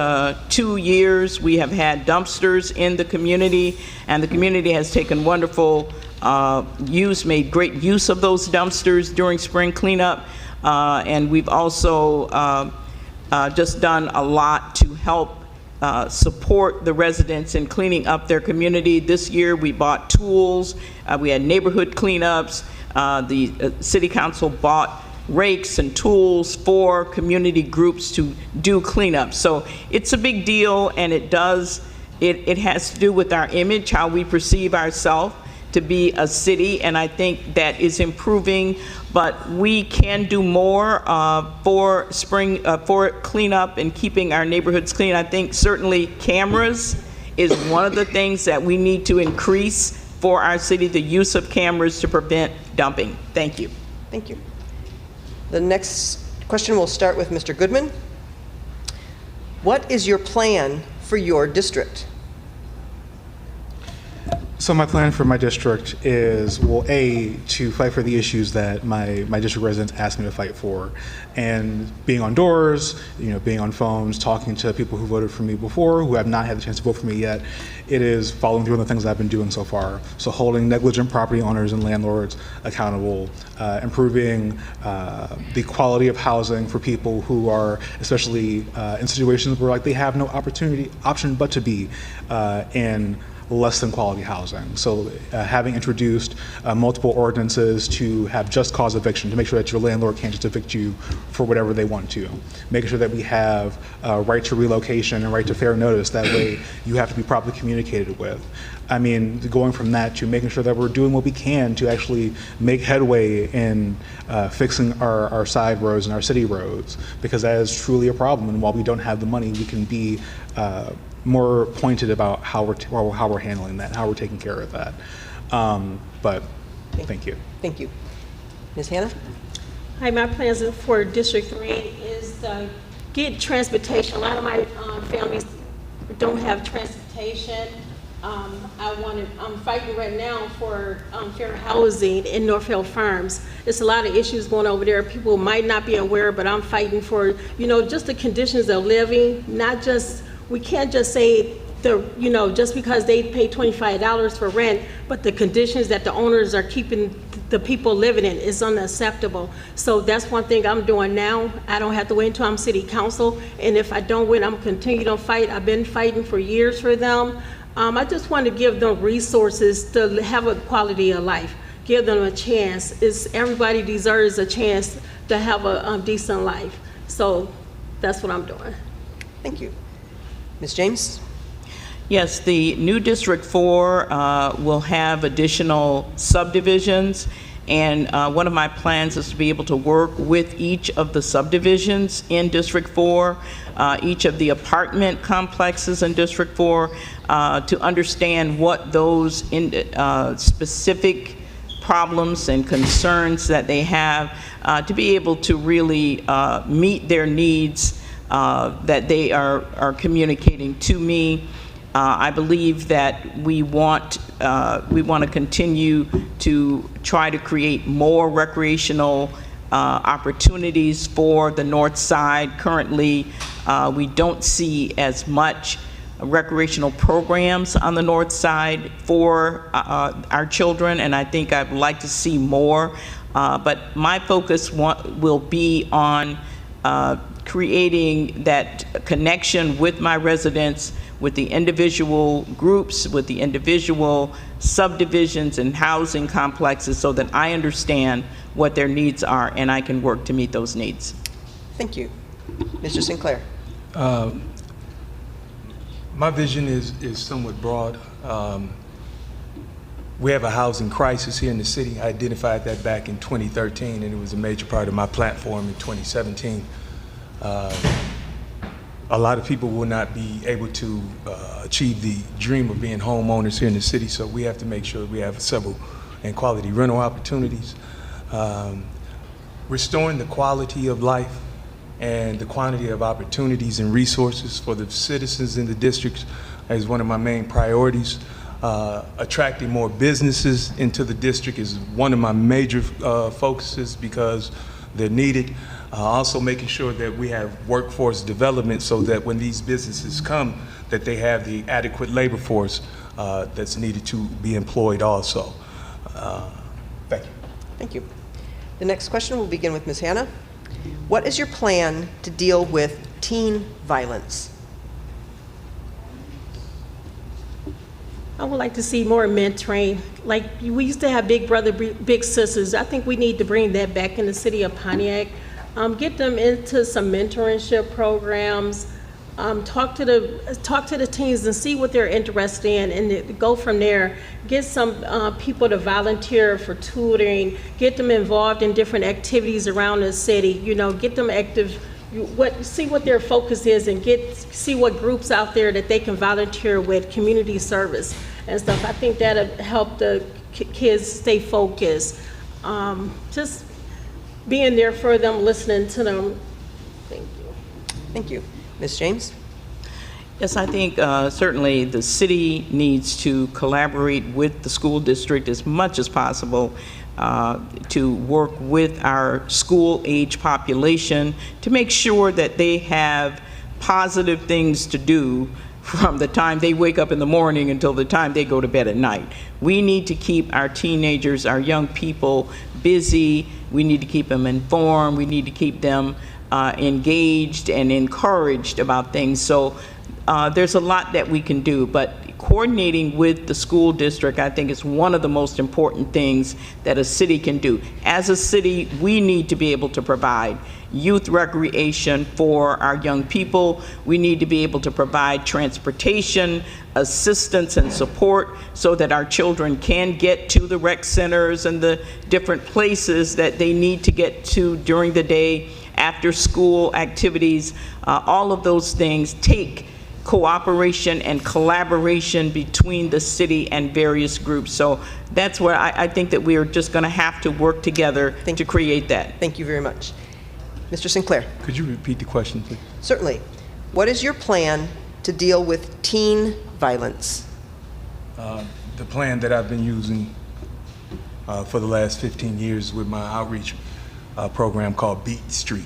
E: 2 years. We have had dumpsters in the community, and the community has taken wonderful made great use of those dumpsters during spring cleanup. And we've also just done a lot to help support the residents in cleaning up their community. This year we bought tools, we had neighborhood cleanups, the city council bought rakes and tools for community groups to do cleanup. So it's a big deal, and it has to do with our image, how we perceive ourselves to be a city, and I think that is improving, but we can do more for cleanup and keeping our neighborhoods clean. I think certainly cameras is one of the things that we need to increase for our city, the use of cameras to prevent dumping. Thank you.
C: Thank you. The next question will start with Mr. Goodman. What is your plan for your district?
B: So my plan for my district is, well, A, to fight for the issues that my district residents asked me to fight for. And being on doors, being on phones, talking to people who voted for me before, who have not had the chance to vote for me yet, it is following through on the things I've been doing so far. So holding negligent property owners and landlords accountable, improving the quality of housing for people who are, especially in situations where they have no option but to be in less than quality housing. So having introduced multiple ordinances to have just cause eviction, to make sure that your landlord can't just evict you for whatever they want to. Making sure that we have right to relocation and right to fair notice. That way you have to be properly communicated with. I mean, going from that to making sure that we're doing what we can to actually make headway in fixing our side roads and our city roads, because that is truly a problem. And while we don't have the money, we can be more pointed about how we're handling that, how we're taking care of that. But thank you.
C: Thank you. Ms. Hannah?
D: Hi, my plans for District 3 is to get transportation. A lot of my families don't have transportation. I'm fighting right now for fair housing in Northfield Farms. There's a lot of issues going over there. People might not be aware, but I'm fighting for, just the conditions of living, not just, we can't just say just because they pay $25 for rent, but the conditions that the owners are keeping the people living in is unacceptable. So that's one thing I'm doing now. I don't have to wait until I'm city council, and if I don't win, I'm continuing to fight. I've been fighting for years for them. I just want to give them resources to have a quality of life, give them a chance. Everybody deserves a chance to have a decent life. So that's what I'm doing.
C: Thank you. Ms. James?
E: Yes, the new District 4 will have additional subdivisions, and one of my plans is to be able to work with each of the subdivisions in District 4, each of the apartment complexes in District 4, to understand what those specific problems and concerns that they have, to be able to really meet their needs that they are communicating to me. I believe that we want to continue to try to create more recreational opportunities for the North Side. Currently, we don't see as much recreational programs on the North Side for our children, and I think I'd like to see more. But my focus will be on creating that connection with my residents, with the individual groups, with the individual subdivisions and housing complexes, so that I understand what their needs are and I can work to meet those needs.
C: Thank you. Mr. Sinclair.
F: My vision is somewhat broad. We have a housing crisis here in the city. I identified that back in 2013, and it was a major part of my platform in 2017. A lot of people will not be able to achieve the dream of being homeowners here in the city, so we have to make sure we have several and quality rental opportunities. Restoring the quality of life and the quantity of opportunities and resources for the citizens in the districts is one of my main priorities. Attracting more businesses into the district is one of my major focuses because they're needed. Also making sure that we have workforce development so that when these businesses come, that they have the adequate labor force that's needed to be employed also. Thank you.
C: Thank you. The next question will begin with Ms. Hanna. What is your plan to deal with teen violence?
D: I would like to see more mentoring. Like, we used to have Big Brother, Big Sisters. I think we need to bring that back in the city of Pontiac. Get them into some mentorship programs. Talk to the teens and see what they're interested in, and go from there. Get some people to volunteer for tutoring. Get them involved in different activities around the city. You know, get them active. See what their focus is, and see what groups out there that they can volunteer with, community service and stuff. I think that'll help the kids stay focused. Just being there for them, listening to them. Thank you.
C: Thank you. Ms. James?
E: Yes, I think certainly the city needs to collaborate with the school district as much as possible to work with our school-age population to make sure that they have positive things to do from the time they wake up in the morning until the time they go to bed at night. We need to keep our teenagers, our young people busy. We need to keep them informed. We need to keep them engaged and encouraged about things. So there's a lot that we can do, but coordinating with the school district, I think, is one of the most important things that a city can do. As a city, we need to be able to provide youth recreation for our young people. We need to be able to provide transportation, assistance, and support so that our children can get to the rec centers and the different places that they need to get to during the day, after school activities. All of those things take cooperation and collaboration between the city and various groups. So that's where I think that we are just going to have to work together to create that.
C: Thank you very much. Mr. Sinclair?
F: Could you repeat the question, please?
C: Certainly. What is your plan to deal with teen violence?
F: The plan that I've been using for the last 15 years with my outreach program called Beat Street.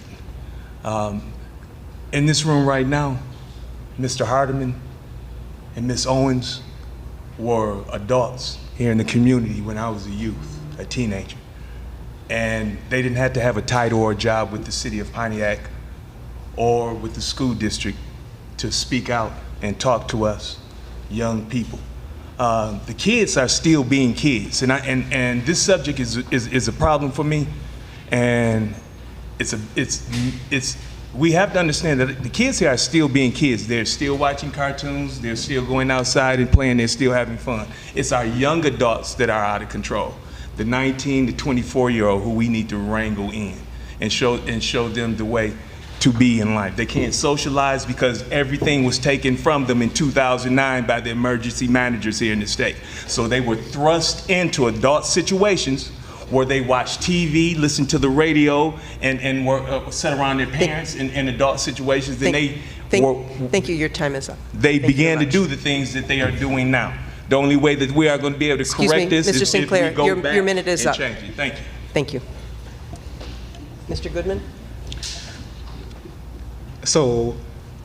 F: In this room right now, Mr. Hardeman and Miss Owens were adults here in the community when I was a youth, a teenager. And they didn't have to have a title or a job with the city of Pontiac or with the school district to speak out and talk to us young people. The kids are still being kids, and this subject is a problem for me, and we have to understand that the kids here are still being kids. They're still watching cartoons, they're still going outside and playing, they're still having fun. It's our young adults that are out of control, the 19 to 24-year-old who we need to wrangle in and show them the way to be in life. They can't socialize because everything was taken from them in 2009 by the emergency managers here in the state. So they were thrust into adult situations where they watched TV, listened to the radio, and were sat around their parents in adult situations. Then
C: Thank you. Your time is up.
F: they
C: Thank you
F: began to
C: very
F: do
C: much.
F: the things that they are doing now. The only way that we are going to be able to
C: Excuse
F: correct
C: me,
F: this
C: Mr.
F: is if
C: Sinclair,
F: we go
C: your
F: back
C: minute is
F: and
C: up.
F: change it. Thank you.
C: Thank you. Mr. Goodman?
B: So,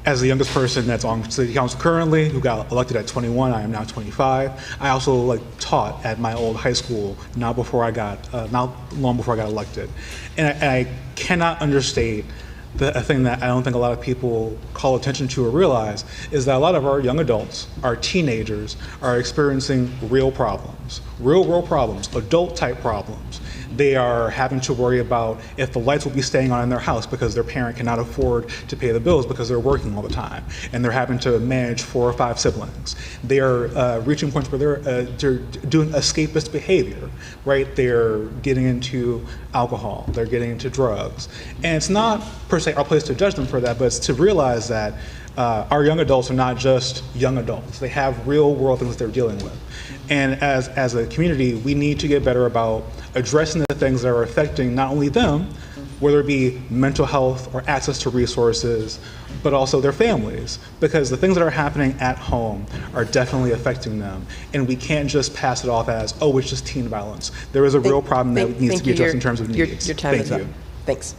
B: as the youngest person that's on city council currently, who got elected at 21, I am now 25. I also taught at my old high school not long before I got elected, and I cannot understate a thing that I don't think a lot of people call attention to or realize is that a lot of our young adults, our teenagers, are experiencing real problems, real world problems, adult type problems. They are having to worry about if the lights will be staying on in their house because their parent cannot afford to pay the bills because they're working all the time, and they're having to manage 4 or 5 siblings. They are reaching points where they're doing escapist behavior, right? They're getting into alcohol, they're getting into drugs. And it's not per se our place to judge them for that, but it's to realize that our young adults are not just young adults. They have real world things that they're dealing with. And as a community, we need to get better about addressing the things that are affecting not only them, whether it be mental health or access to resources, but also their families, because the things that are happening at home are definitely affecting them. And we can't just pass it off as, oh, it's just teen violence. There is a real problem that needs to be addressed in terms of needs.
C: Your time
B: Thank
C: is up.
B: you.
C: Thanks.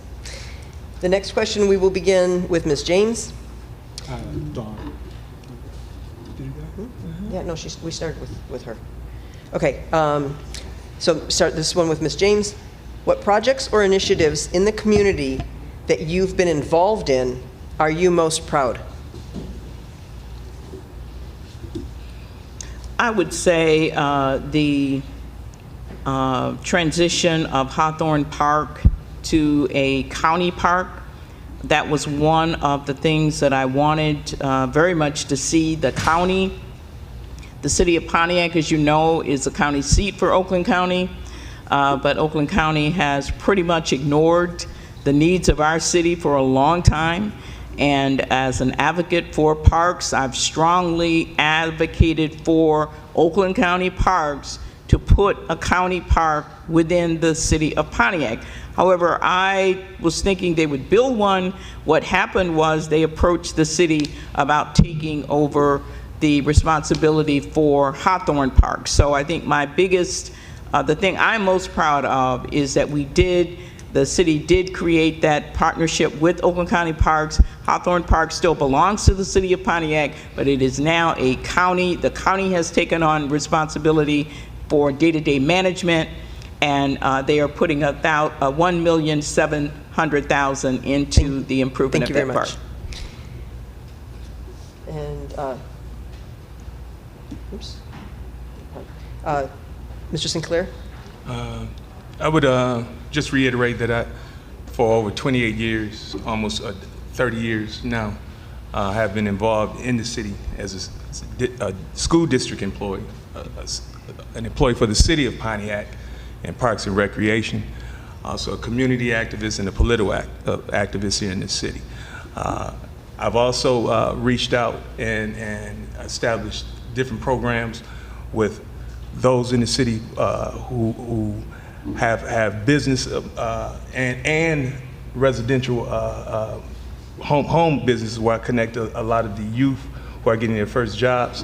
C: The next question, we will begin with Ms. James.
B: Dawn.
C: Yeah, no, we started with her. Okay, so start this one with Ms. James. What projects or initiatives in the community that you've been involved in are you most proud?
E: I would say the transition of Hawthorne Park to a county park. That was one of the things that I wanted very much to see. The county, the city of Pontiac, as you know, is the county seat for Oakland County, but Oakland County has pretty much ignored the needs of our city for a long time. And as an advocate for parks, I've strongly advocated for Oakland County parks to put a county park within the city of Pontiac. However, I was thinking they would build one. What happened was they approached the city about taking over the responsibility for Hawthorne Park. So I think my biggest, the thing I'm most proud of is that the city did create that partnership with Oakland County Parks. Hawthorne Park still belongs to the city of Pontiac, but it is now a county. The county has taken on responsibility for day-to-day management, and they are putting about $1,700,000 into the improvement of that park.
C: Thank you very much. And, oops. Mr. Sinclair?
F: I would just reiterate that for over 28 years, almost 30 years now, have been involved in the city as a school district employee, an employee for the city of Pontiac and Parks and Recreation, also a community activist and a political activist here in this city. I've also reached out and established different programs with those in the city who have business and residential home businesses where I connect a lot of the youth who are getting their first jobs.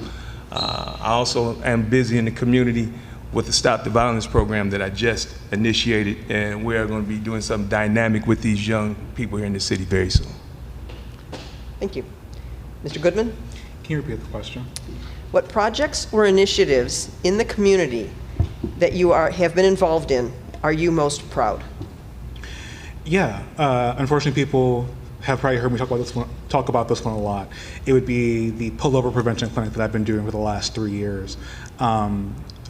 F: I also am busy in the community with the Stop the Violence program that I just initiated, and we are going to be doing something dynamic with these young people here in the city very soon.
C: Thank you. Mr. Goodman?
B: Can you repeat the question?
C: What projects or initiatives in the community that you have been involved in are you most proud?
B: Yeah, unfortunately, people have probably heard me talk about this one a lot. It would be the pullover prevention clinic that I've been doing for the last 3 years.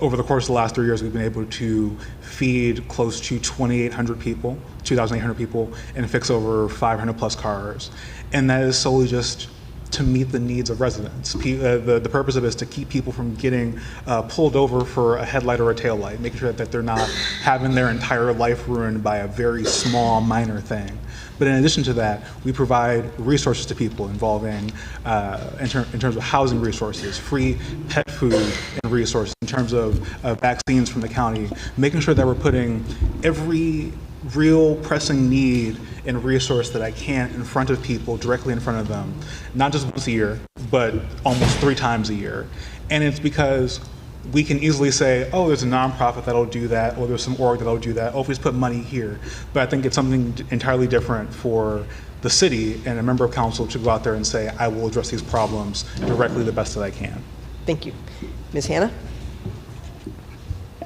B: Over the course of the last 3 years, we've been able to feed close to 2,800 people, and fix over 500 plus cars. And that is solely just to meet the needs of residents. The purpose of it is to keep people from getting pulled over for a headlight or a taillight, making sure that they're not having their entire life ruined by a very small, minor thing. But in addition to that, we provide resources to people involving, in terms of housing resources, free pet food and resources, in terms of vaccines from the county, making sure that we're putting every real pressing need and resource that I can in front of people, directly in front of them, not just once a year, but almost 3 times a year. And it's because we can easily say, oh, there's a nonprofit that'll do that, or there's some org that'll do that, oh, if we just put money here. But I think it's something entirely different for the city and a member of council to go out there and say, I will address these problems directly the best that I can.
C: Thank you. Ms. Hannah?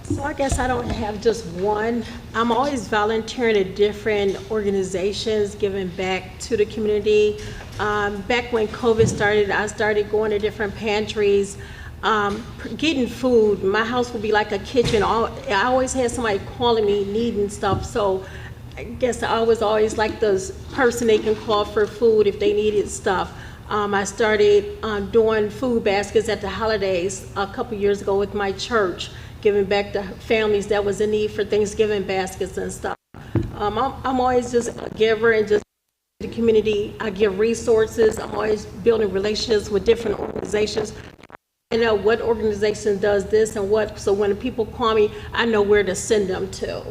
D: So I guess I don't have just one. I'm always volunteering at different organizations, giving back to the community. Back when COVID started, I started going to different pantries, getting food. My house would be like a kitchen. I always had somebody calling me needing stuff. So I guess I was always like the person they can call for food if they needed stuff. I started doing food baskets at the holidays a couple years ago with my church, giving back to families that was in need for Thanksgiving baskets and stuff. I'm always just a giver and just the community. I give resources. I'm always building relationships with different organizations. I know what organization does this and what, so when people call me, I know where to send them to.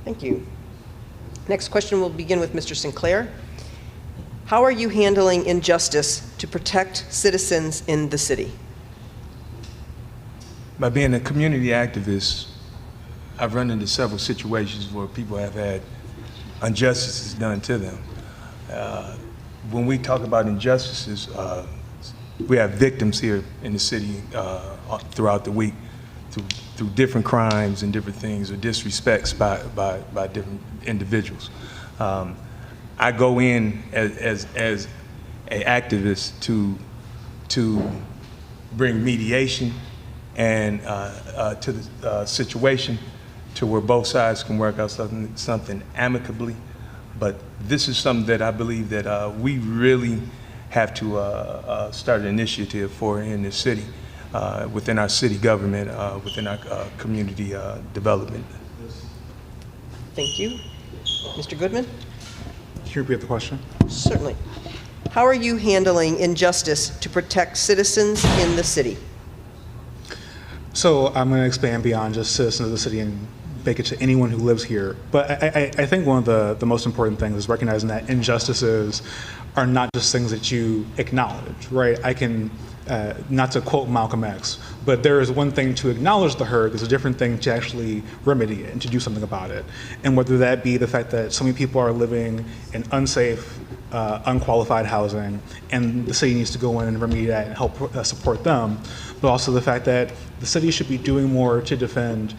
C: Thank you. Next question will begin with Mr. Sinclair. How are you handling injustice to protect citizens in the city?
F: By being a community activist, I've run into several situations where people have had injustices done to them. When we talk about injustices, we have victims here in the city throughout the week through different crimes and different things or disrespects by different individuals. I go in as an activist to bring mediation and to the situation to where both sides can work out something amicably. But this is something that I believe that we really have to start an initiative for in this city, within our city government, within our community development.
C: Thank you. Mr. Goodman?
B: Can you repeat the question?
C: Certainly. How are you handling injustice to protect citizens in the city?
B: So I'm going to expand beyond just citizens of the city and make it to anyone who lives here. But I think one of the most important things is recognizing that injustices are not just things that you acknowledge, right? I can, not to quote Malcolm X, but there is one thing to acknowledge the hurt, there's a different thing to actually remedy it and to do something about it. And whether that be the fact that so many people are living in unsafe, unqualified housing, and the city needs to go in and remedy that and help support them, but also the fact that the city should be doing more to defend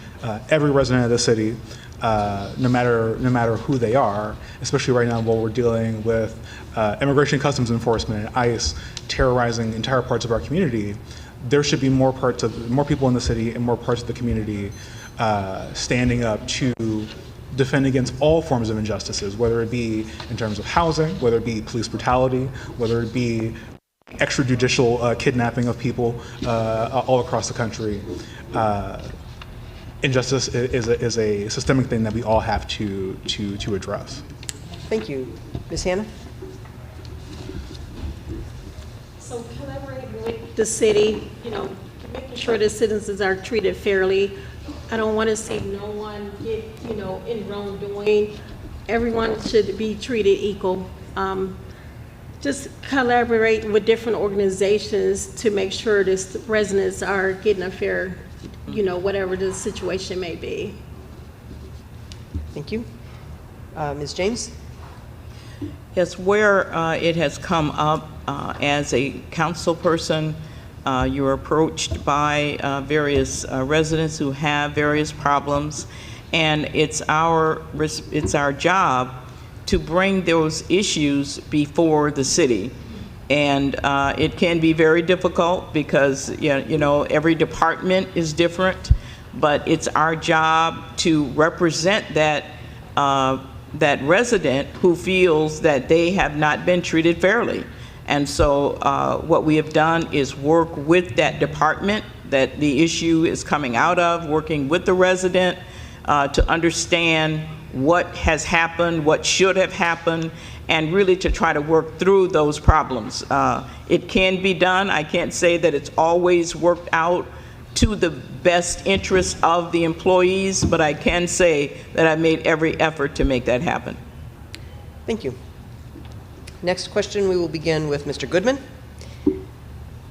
B: every resident of the city, no matter who they are, especially right now while we're dealing with immigration and customs enforcement and ICE terrorizing entire parts of our community. There should be more people in the city and more parts of the community standing up to defend against all forms of injustices, whether it be in terms of housing, whether it be police brutality, whether it be extrajudicial kidnapping of people all across the country. Injustice is a systemic thing that we all have to address.
C: Thank you. Ms. Hannah?
D: So collaborating with the city, making sure that citizens are treated fairly. I don't want to see no one get, in wrongdoing. Everyone should be treated equal. Just collaborate with different organizations to make sure that residents are getting a fair, whatever the situation may be.
C: Thank you. Ms. James?
E: Yes, where it has come up as a council person, you're approached by various residents who have various problems, and it's our job to bring those issues before the city. And it can be very difficult because every department is different, but it's our job to represent that resident who feels that they have not been treated fairly. And so what we have done is work with that department that the issue is coming out of, working with the resident to understand what has happened, what should have happened, and really to try to work through those problems. It can be done. I can't say that it's always worked out to the best interest of the employees, but I can say that I made every effort to make that happen.
C: Thank you. Next question, we will begin with Mr. Goodman.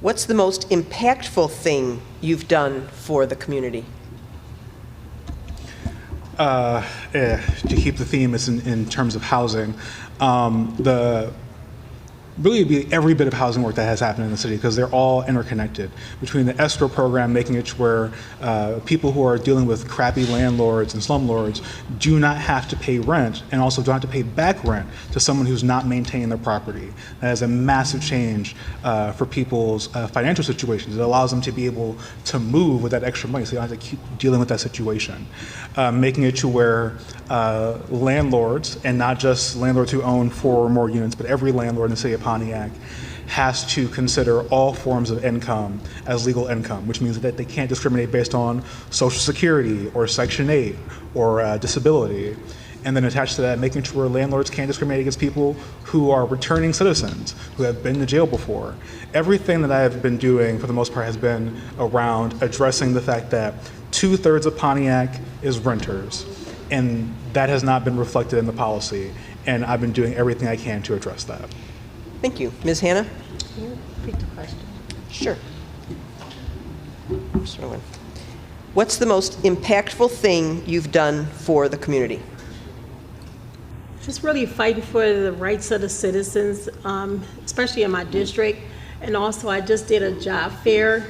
C: What's the most impactful thing you've done for the community?
B: To keep the theme is in terms of housing, really be every bit of housing work that has happened in the city, because they're all interconnected. Between the escrow program, making it where people who are dealing with crappy landlords and slumlords do not have to pay rent, and also don't have to pay back rent to someone who's not maintaining their property. That is a massive change for people's financial situations. It allows them to be able to move with that extra money, so they don't have to keep dealing with that situation. Making it to where landlords, and not just landlords who own 4 or more units, but every landlord in the city of Pontiac has to consider all forms of income as legal income, which means that they can't discriminate based on Social Security or Section 8 or disability. And then attached to that, making sure landlords can't discriminate against people who are returning citizens, who have been to jail before. Everything that I have been doing, for the most part, has been around addressing the fact that 2/3 of Pontiac is renters, and that has not been reflected in the policy. And I've been doing everything I can to address that.
C: Thank you. Ms. Hannah?
D: Can you repeat the question?
C: Sure. What's the most impactful thing you've done for the community?
D: Just really fighting for the rights of the citizens, especially in my district. And also, I just did a job fair,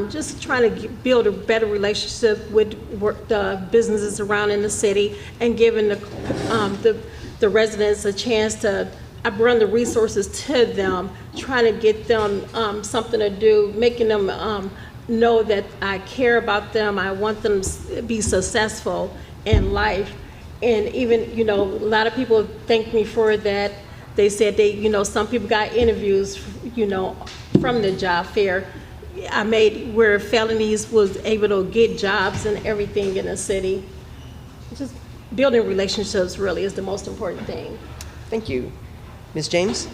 D: just trying to build a better relationship with the businesses around in the city, and giving the residents a chance to, I run the resources to them, trying to get them something to do, making them know that I care about them. I want them to be successful in life. And even, a lot of people thank me for that. They said some people got interviews, from the job fair. I made where felonies was able to get jobs and everything in the city. Just building relationships really is the most important thing.
C: Thank you. Ms. James?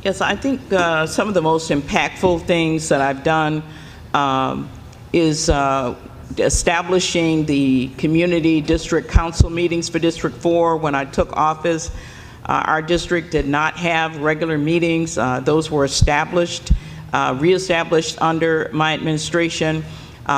E: Yes, I think some of the most impactful things that I've done is establishing the community district council meetings for District 4. When I took office, our district did not have regular meetings. Those were established, reestablished under my administration.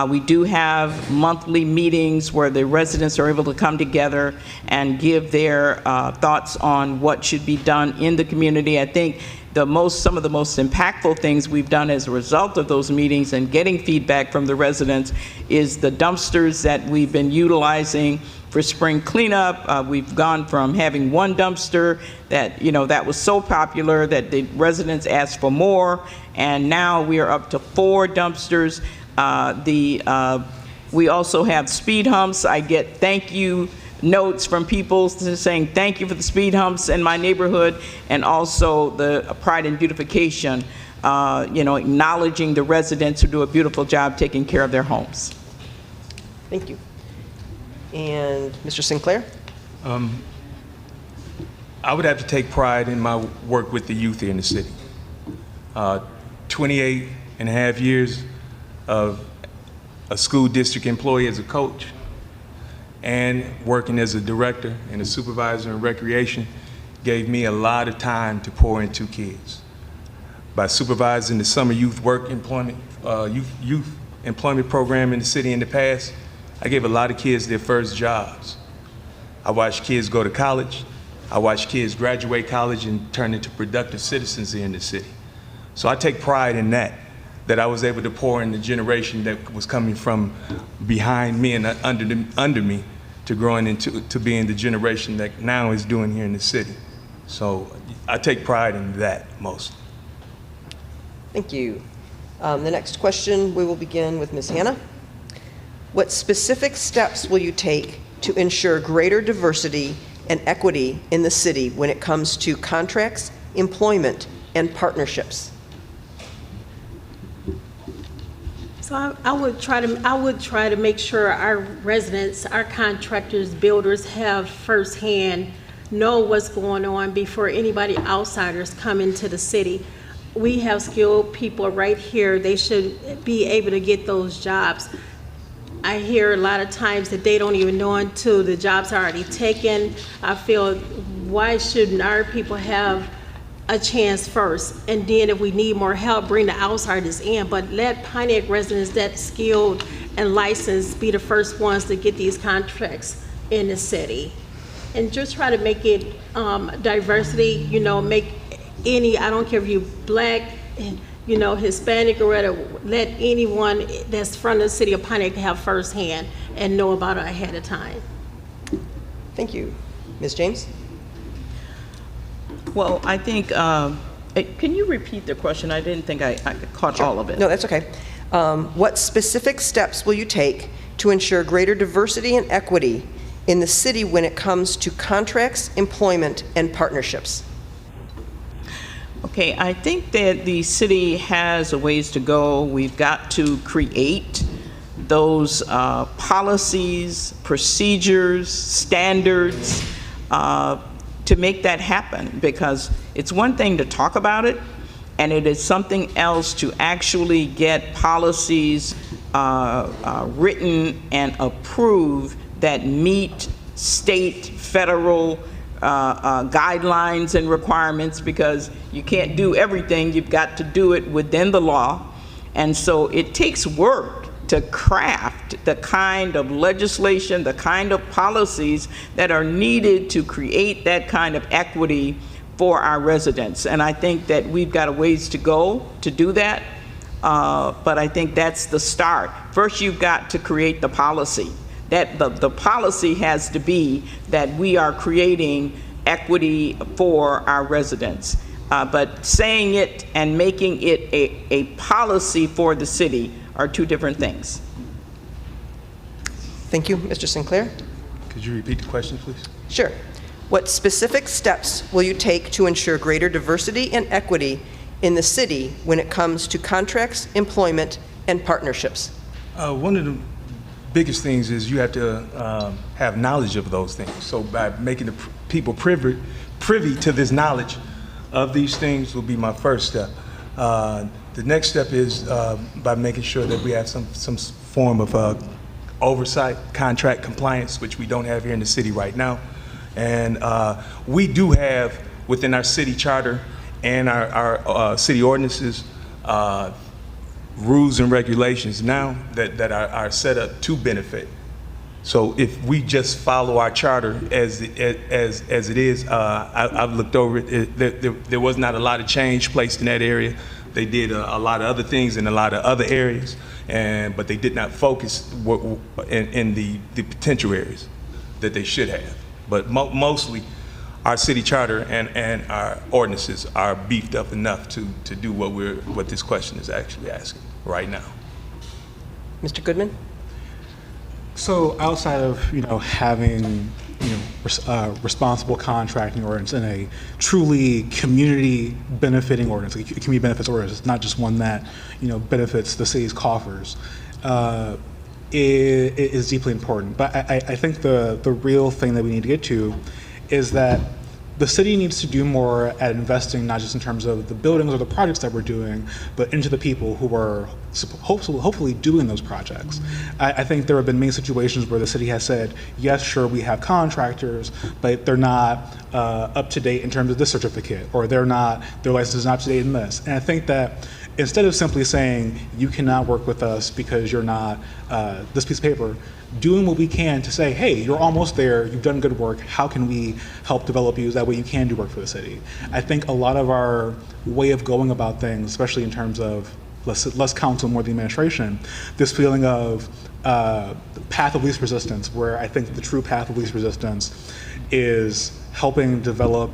E: We do have monthly meetings where the residents are able to come together and give their thoughts on what should be done in the community. I think some of the most impactful things we've done as a result of those meetings and getting feedback from the residents is the dumpsters that we've been utilizing for spring cleanup. We've gone from having 1 dumpster that was so popular that the residents asked for more, and now we are up to 4 dumpsters. We also have speed humps. I get thank you notes from people saying thank you for the speed humps in my neighborhood, and also the pride and beautification, acknowledging the residents who do a beautiful job taking care of their homes.
C: Thank you. And Mr. Sinclair?
F: I would have to take pride in my work with the youth here in the city. 28 and a half years of a school district employee as a coach, and working as a director and a supervisor in recreation gave me a lot of time to pour into kids. By supervising the summer youth employment program in the city in the past, I gave a lot of kids their first jobs. I watched kids go to college. I watched kids graduate college and turn into productive citizens here in the city. So I take pride in that I was able to pour in the generation that was coming from behind me and under me to growing to being the generation that now is doing here in the city. So I take pride in that most.
C: Thank you. The next question, we will begin with Ms. Hannah. What specific steps will you take to ensure greater diversity and equity in the city when it comes to contracts, employment, and partnerships?
D: So I would try to make sure our residents, our contractors, builders have firsthand know what's going on before anybody outsiders come into the city. We have skilled people right here. They should be able to get those jobs. I hear a lot of times that they don't even know until the job's already taken. I feel, why shouldn't our people have a chance first? And then if we need more help, bring the outsiders in. But let Pontiac residents that's skilled and licensed be the first ones to get these contracts in the city. And just try to make it diversity, you know, make any, I don't care if you're black, you know, Hispanic or whatever, let anyone that's from the city of Pontiac have firsthand and know about it ahead of time.
C: Thank you. Ms. James?
E: Well, I think, can you repeat the question? I didn't think I caught all of it.
C: No, that's okay. What specific steps will you take to ensure greater diversity and equity in the city when it comes to contracts, employment, and partnerships?
E: Okay, I think that the city has a ways to go. We've got to create those policies, procedures, standards to make that happen, because it's one thing to talk about it, and it is something else to actually get policies written and approved that meet state, federal guidelines and requirements, because you can't do everything. You've got to do it within the law. And so it takes work to craft the kind of legislation, the kind of policies that are needed to create that kind of equity for our residents. And I think that we've got a ways to go to do that, but I think that's the start. First, you've got to create the policy. That the policy has to be that we are creating equity for our residents. But saying it and making it a policy for the city are two different things.
C: Thank you. Mr. Sinclair?
F: Could you repeat the question, please?
C: Sure. What specific steps will you take to ensure greater diversity and equity in the city when it comes to contracts, employment, and partnerships?
F: One of the biggest things is you have to have knowledge of those things. So by making the people privy to this knowledge of these things will be my first step. The next step is by making sure that we have some form of oversight, contract compliance, which we don't have here in the city right now. And we do have within our city charter and our city ordinances rules and regulations now that are set up to benefit. So if we just follow our charter as it is, I've looked over it, there was not a lot of change placed in that area. They did a lot of other things in a lot of other areas, but they did not focus in the potential areas that they should have. But mostly, our city charter and our ordinances are beefed up enough to do what this question is actually asking right now.
C: Mr. Goodman?
B: So outside of having responsible contracting ordinance and a truly community benefiting ordinance, a community benefits ordinance, it's not just one that benefits the city's coffers. It is deeply important. But I think the real thing that we need to get to is that the city needs to do more at investing, not just in terms of the buildings or the projects that we're doing, but into the people who are hopefully doing those projects. I think there have been many situations where the city has said, yes, sure, we have contractors, but they're not up to date in terms of this certificate, or their license is not up to date in this. And I think that instead of simply saying, you cannot work with us because you're not this piece of paper, doing what we can to say, hey, you're almost there, you've done good work, how can we help develop you, that way you can do work for the city. I think a lot of our way of going about things, especially in terms of less council, more the administration, this feeling of path of least resistance, where I think the true path of least resistance is helping develop,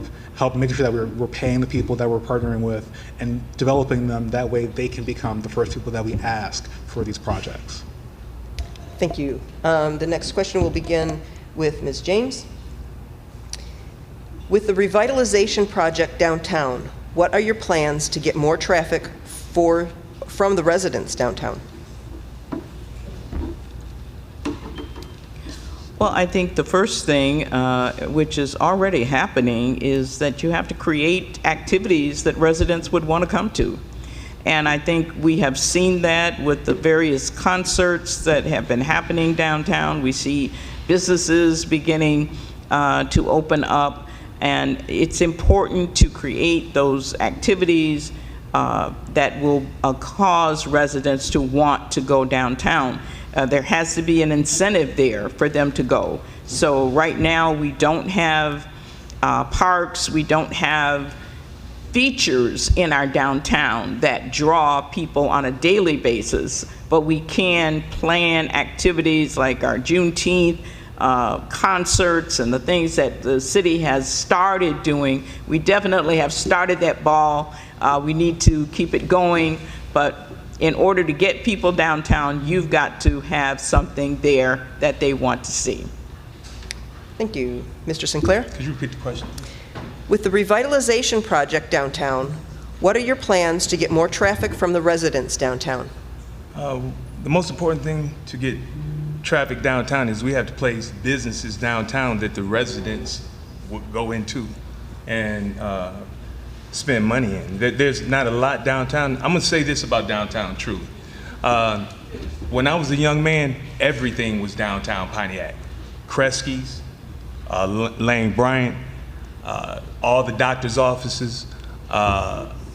B: making sure that we're paying the people that we're partnering with and developing them, that way they can become the first people that we ask for these projects.
C: Thank you. The next question will begin with Ms. James. With the revitalization project downtown, what are your plans to get more traffic from the residents downtown?
E: Well, I think the first thing, which is already happening, is that you have to create activities that residents would want to come to. And I think we have seen that with the various concerts that have been happening downtown. We see businesses beginning to open up, and it's important to create those activities that will cause residents to want to go downtown. There has to be an incentive there for them to go. So right now we don't have parks, we don't have features in our downtown that draw people on a daily basis, but we can plan activities like our Juneteenth concerts and the things that the city has started doing. We definitely have started that ball. We need to keep it going, but in order to get people downtown, you've got to have something there that they want to see.
C: Thank you. Mr. Sinclair?
F: Could you repeat the question?
C: With the revitalization project downtown, what are your plans to get more traffic from the residents downtown?
F: The most important thing to get traffic downtown is we have to place businesses downtown that the residents will go into and spend money in. There's not a lot downtown. I'm gonna say this about downtown, truly. When I was a young man, everything was downtown Pontiac. Kresge's, Lane Bryant, all the doctor's offices,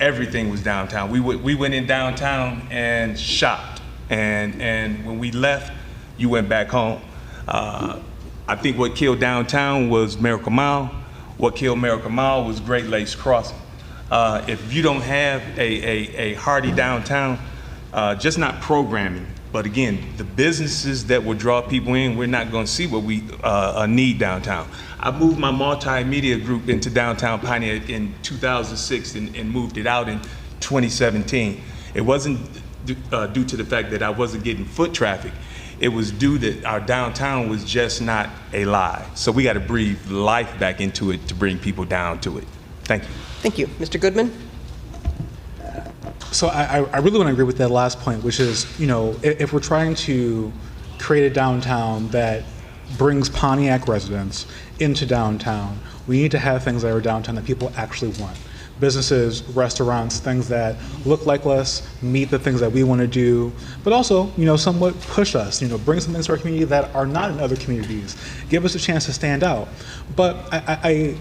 F: everything was downtown. We went in downtown and shopped, and when we left, you went back home. I think what killed downtown was Miracle Mile. What killed Miracle Mile was Great Lakes Crossing. If you don't have a hearty downtown, just not programming, but again, the businesses that will draw people in, we're not going to see what we need downtown. I moved my multimedia group into downtown Pontiac in 2006 and moved it out in 2017. It wasn't due to the fact that I wasn't getting foot traffic. It was due that our downtown was just not alive. So we got to breathe life back into it to bring people down to it. Thank you.
C: Thank you. Mr. Goodman?
B: So I really want to agree with that last point, which is, you know, if we're trying to create a downtown that brings Pontiac residents into downtown, we need to have things that are downtown that people actually want. Businesses, restaurants, things that look like us, meet the things that we want to do, but also, you know, somewhat push us, you know, bring some things to our community that are not in other communities, give us a chance to stand out. But I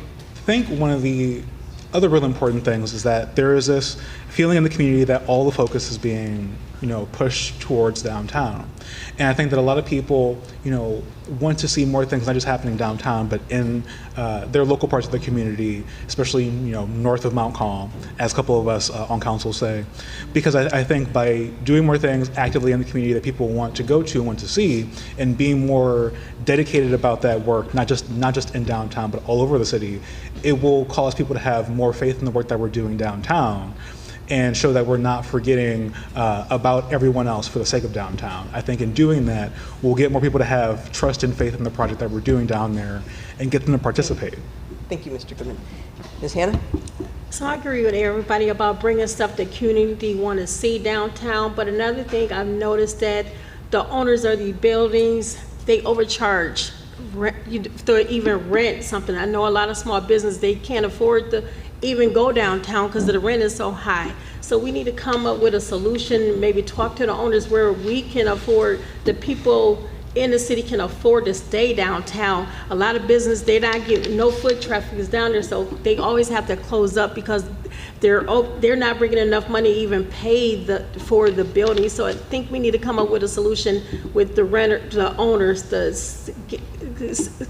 B: think one of the other really important things is that there is this feeling in the community that all the focus is being, you know, pushed towards downtown. And I think that a lot of people, you know, want to see more things not just happening downtown, but in their local parts of the community, especially, you know, north of Mount Calm, as a couple of us on council say. Because I think by doing more things actively in the community that people want to go to and want to see, and being more dedicated about that work, not just in downtown, but all over the city, it will cause people to have more faith in the work that we're doing downtown, and show that we're not forgetting about everyone else for the sake of downtown. I think in doing that, we'll get more people to have trust and faith in the project that we're doing down there and get them to participate.
C: Thank you, Mr. Goodman. Ms. Hannah?
D: So I agree with everybody about bringing stuff the community want to see downtown, but another thing I've noticed that the owners of the buildings, they overcharge to even rent something. I know a lot of small business, they can't afford to even go downtown because the rent is so high. So we need to come up with a solution, maybe talk to the owners where we can afford, the people in the city can afford to stay downtown. A lot of business, they're not getting, no foot traffic is down there, so they always have to close up because they're not bringing enough money to even pay for the building. So I think we need to come up with a solution with the owners to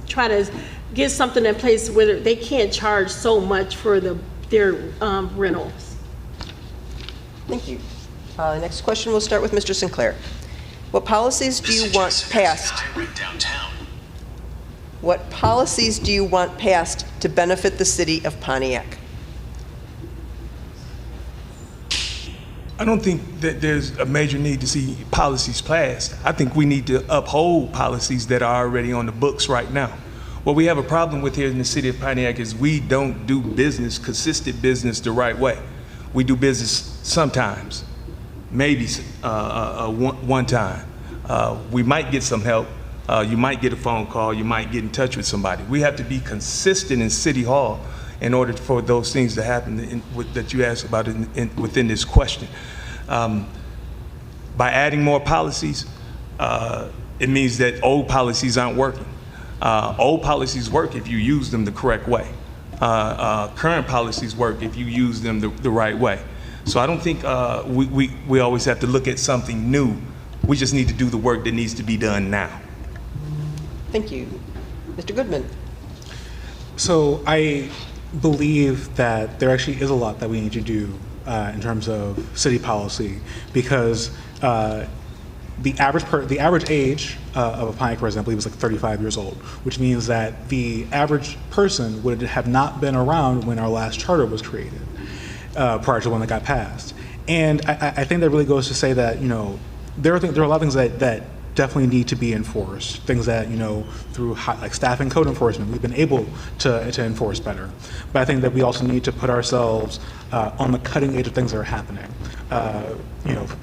D: try to get something in place where they can't charge so much for their rentals.
C: Thank you. The next question, we'll start with Mr. Sinclair. What policies do you want passed? What policies do you want passed to benefit the city of Pontiac?
F: I don't think that there's a major need to see policies passed. I think we need to uphold policies that are already on the books right now. What we have a problem with here in the city of Pontiac is we don't do business, consistent business, the right way. We do business sometimes, maybe one time. We might get some help, You might get a phone call, you might get in touch with somebody. We have to be consistent in City Hall in order for those things to happen that you asked about within this question. By adding more policies, it means that old policies aren't working. Old policies work if you use them the correct way. Current policies work if you use them the right way. So I don't think we always have to look at something new. We just need to do the work that needs to be done now.
C: Thank you. Mr. Goodman.
B: So I believe that there actually is a lot that we need to do in terms of city policy, because the average age of a Pontiac resident, I believe, is like 35 years old, which means that the average person would have not been around when our last charter was created, prior to the one that got passed. And I think that really goes to say that, there are a lot of things that definitely need to be enforced. Things that, through like staff and code enforcement, we've been able to enforce better. But I think that we also need to put ourselves on the cutting edge of things that are happening.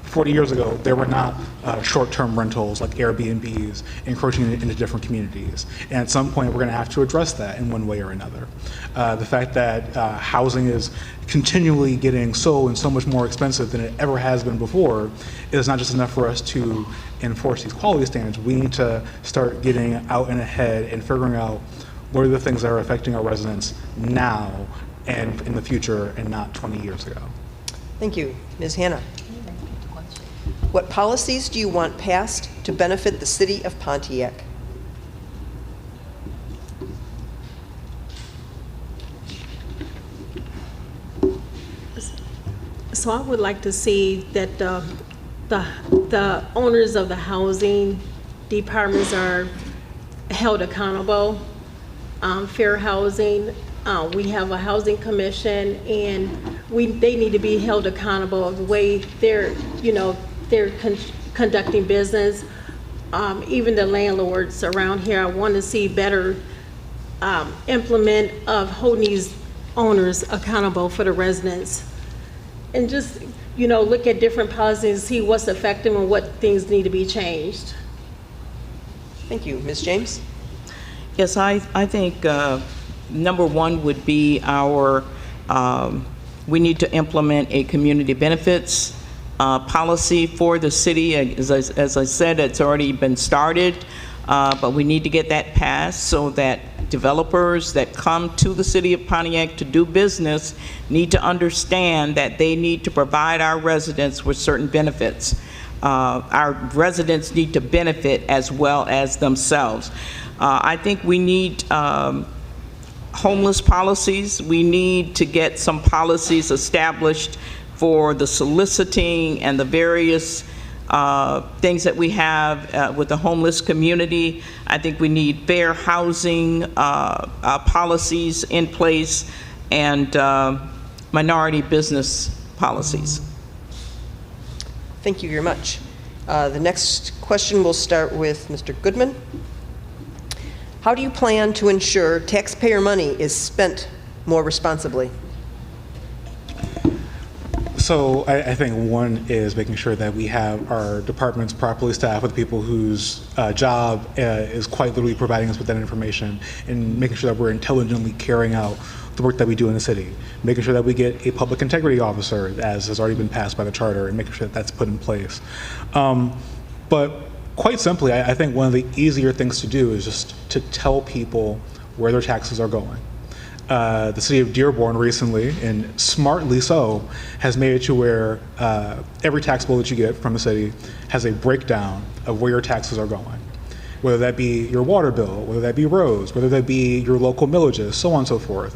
B: 40 years ago, there were not short-term rentals like Airbnbs encroaching into different communities. And at some point, we're going to have to address that in one way or another. The fact that housing is continually getting so much more expensive than it ever has been before is not just enough for us to enforce these quality standards. We need to start getting out and ahead and figuring out what are the things that are affecting our residents now and in the future, and not 20 years ago.
C: Thank you. Ms. Hanna. What policies do you want passed to benefit the city of Pontiac?
D: So I would like to see that the owners of the housing departments are held accountable. Fair housing, we have a housing commission, and they need to be held accountable of the way they're conducting business. Even the landlords around here, I want to see better implement of holding these owners accountable for the residents. And just, look at different policies, see what's effective and what things need to be changed.
C: Thank you. Ms. James?
E: Yes, I think number one would be we need to implement a community benefits policy for the city. As I said, it's already been started, but we need to get that passed so that developers that come to the city of Pontiac to do business need to understand that they need to provide our residents with certain benefits. Our residents need to benefit as well as themselves. I think we need homeless policies. We need to get some policies established for the soliciting and the various things that we have with the homeless community. I think we need fair housing policies in place, and minority business policies.
C: Thank you very much. The next question will start with Mr. Goodman. How do you plan to ensure taxpayer money is spent more responsibly?
B: So I think one is making sure that we have our departments properly staffed with people whose job is quite literally providing us with that information, and making sure that we're intelligently carrying out the work that we do in the city, making sure that we get a public integrity officer, as has already been passed by the charter, and making sure that that's put in place. But quite simply, I think one of the easier things to do is just to tell people where their taxes are going. The city of Dearborn recently, and smartly so, has made it to where every tax bill that you get from the city has a breakdown of where your taxes are going. Whether that be your water bill, whether that be roads, whether that be your local millages, so on and so forth.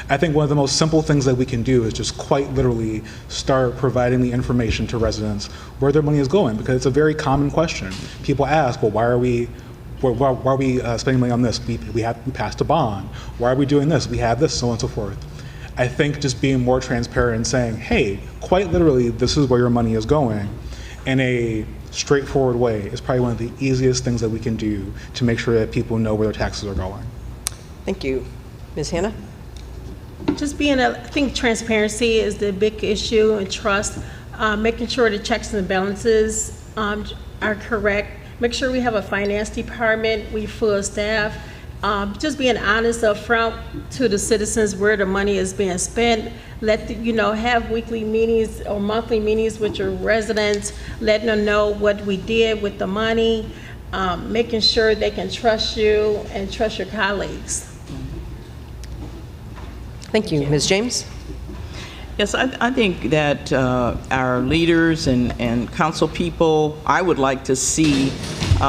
B: I think one of the most simple things that we can do is just quite literally start providing the information to residents where their money is going, because it's a very common question. People ask, well, why are we spending money on this? We passed a bond. Why are we doing this? We have this, so on and so forth. I think just being more transparent and saying, hey, quite literally, this is where your money is going, in a straightforward way is probably one of the easiest things that we can do to make sure that people know where their taxes are going.
C: Thank you. Ms. Hanna?
D: Just I think transparency is the big issue, and trust, making sure the checks and balances are correct, Make sure we have a finance department, we full staff. Just being honest up front to the citizens where the money is being spent. Have weekly meetings or monthly meetings with your residents, letting them know what we did with the money, making sure they can trust you and trust your colleagues.
C: Thank you. Ms. James?
E: Yes, I think that our leaders and council people, I would like to see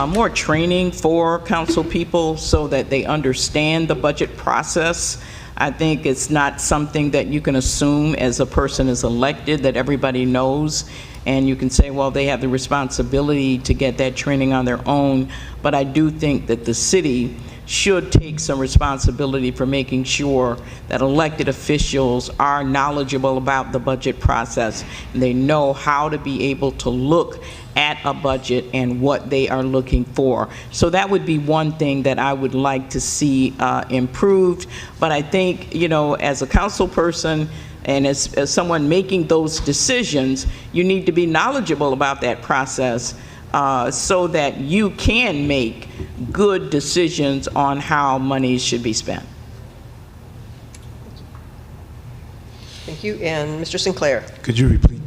E: more training for council people so that they understand the budget process. I think it's not something that you can assume as a person is elected that everybody knows, and you can say, well, they have the responsibility to get that training on their own. But I do think that the city should take some responsibility for making sure that elected officials are knowledgeable about the budget process, and they know how to be able to look at a budget and what they are looking for. So that would be one thing that I would like to see improved. But I think, as a council person and as someone making those decisions, you need to be knowledgeable about that process so that you can make good decisions on how money should be spent.
C: Thank you. And Mr. Sinclair?
F: Could you repeat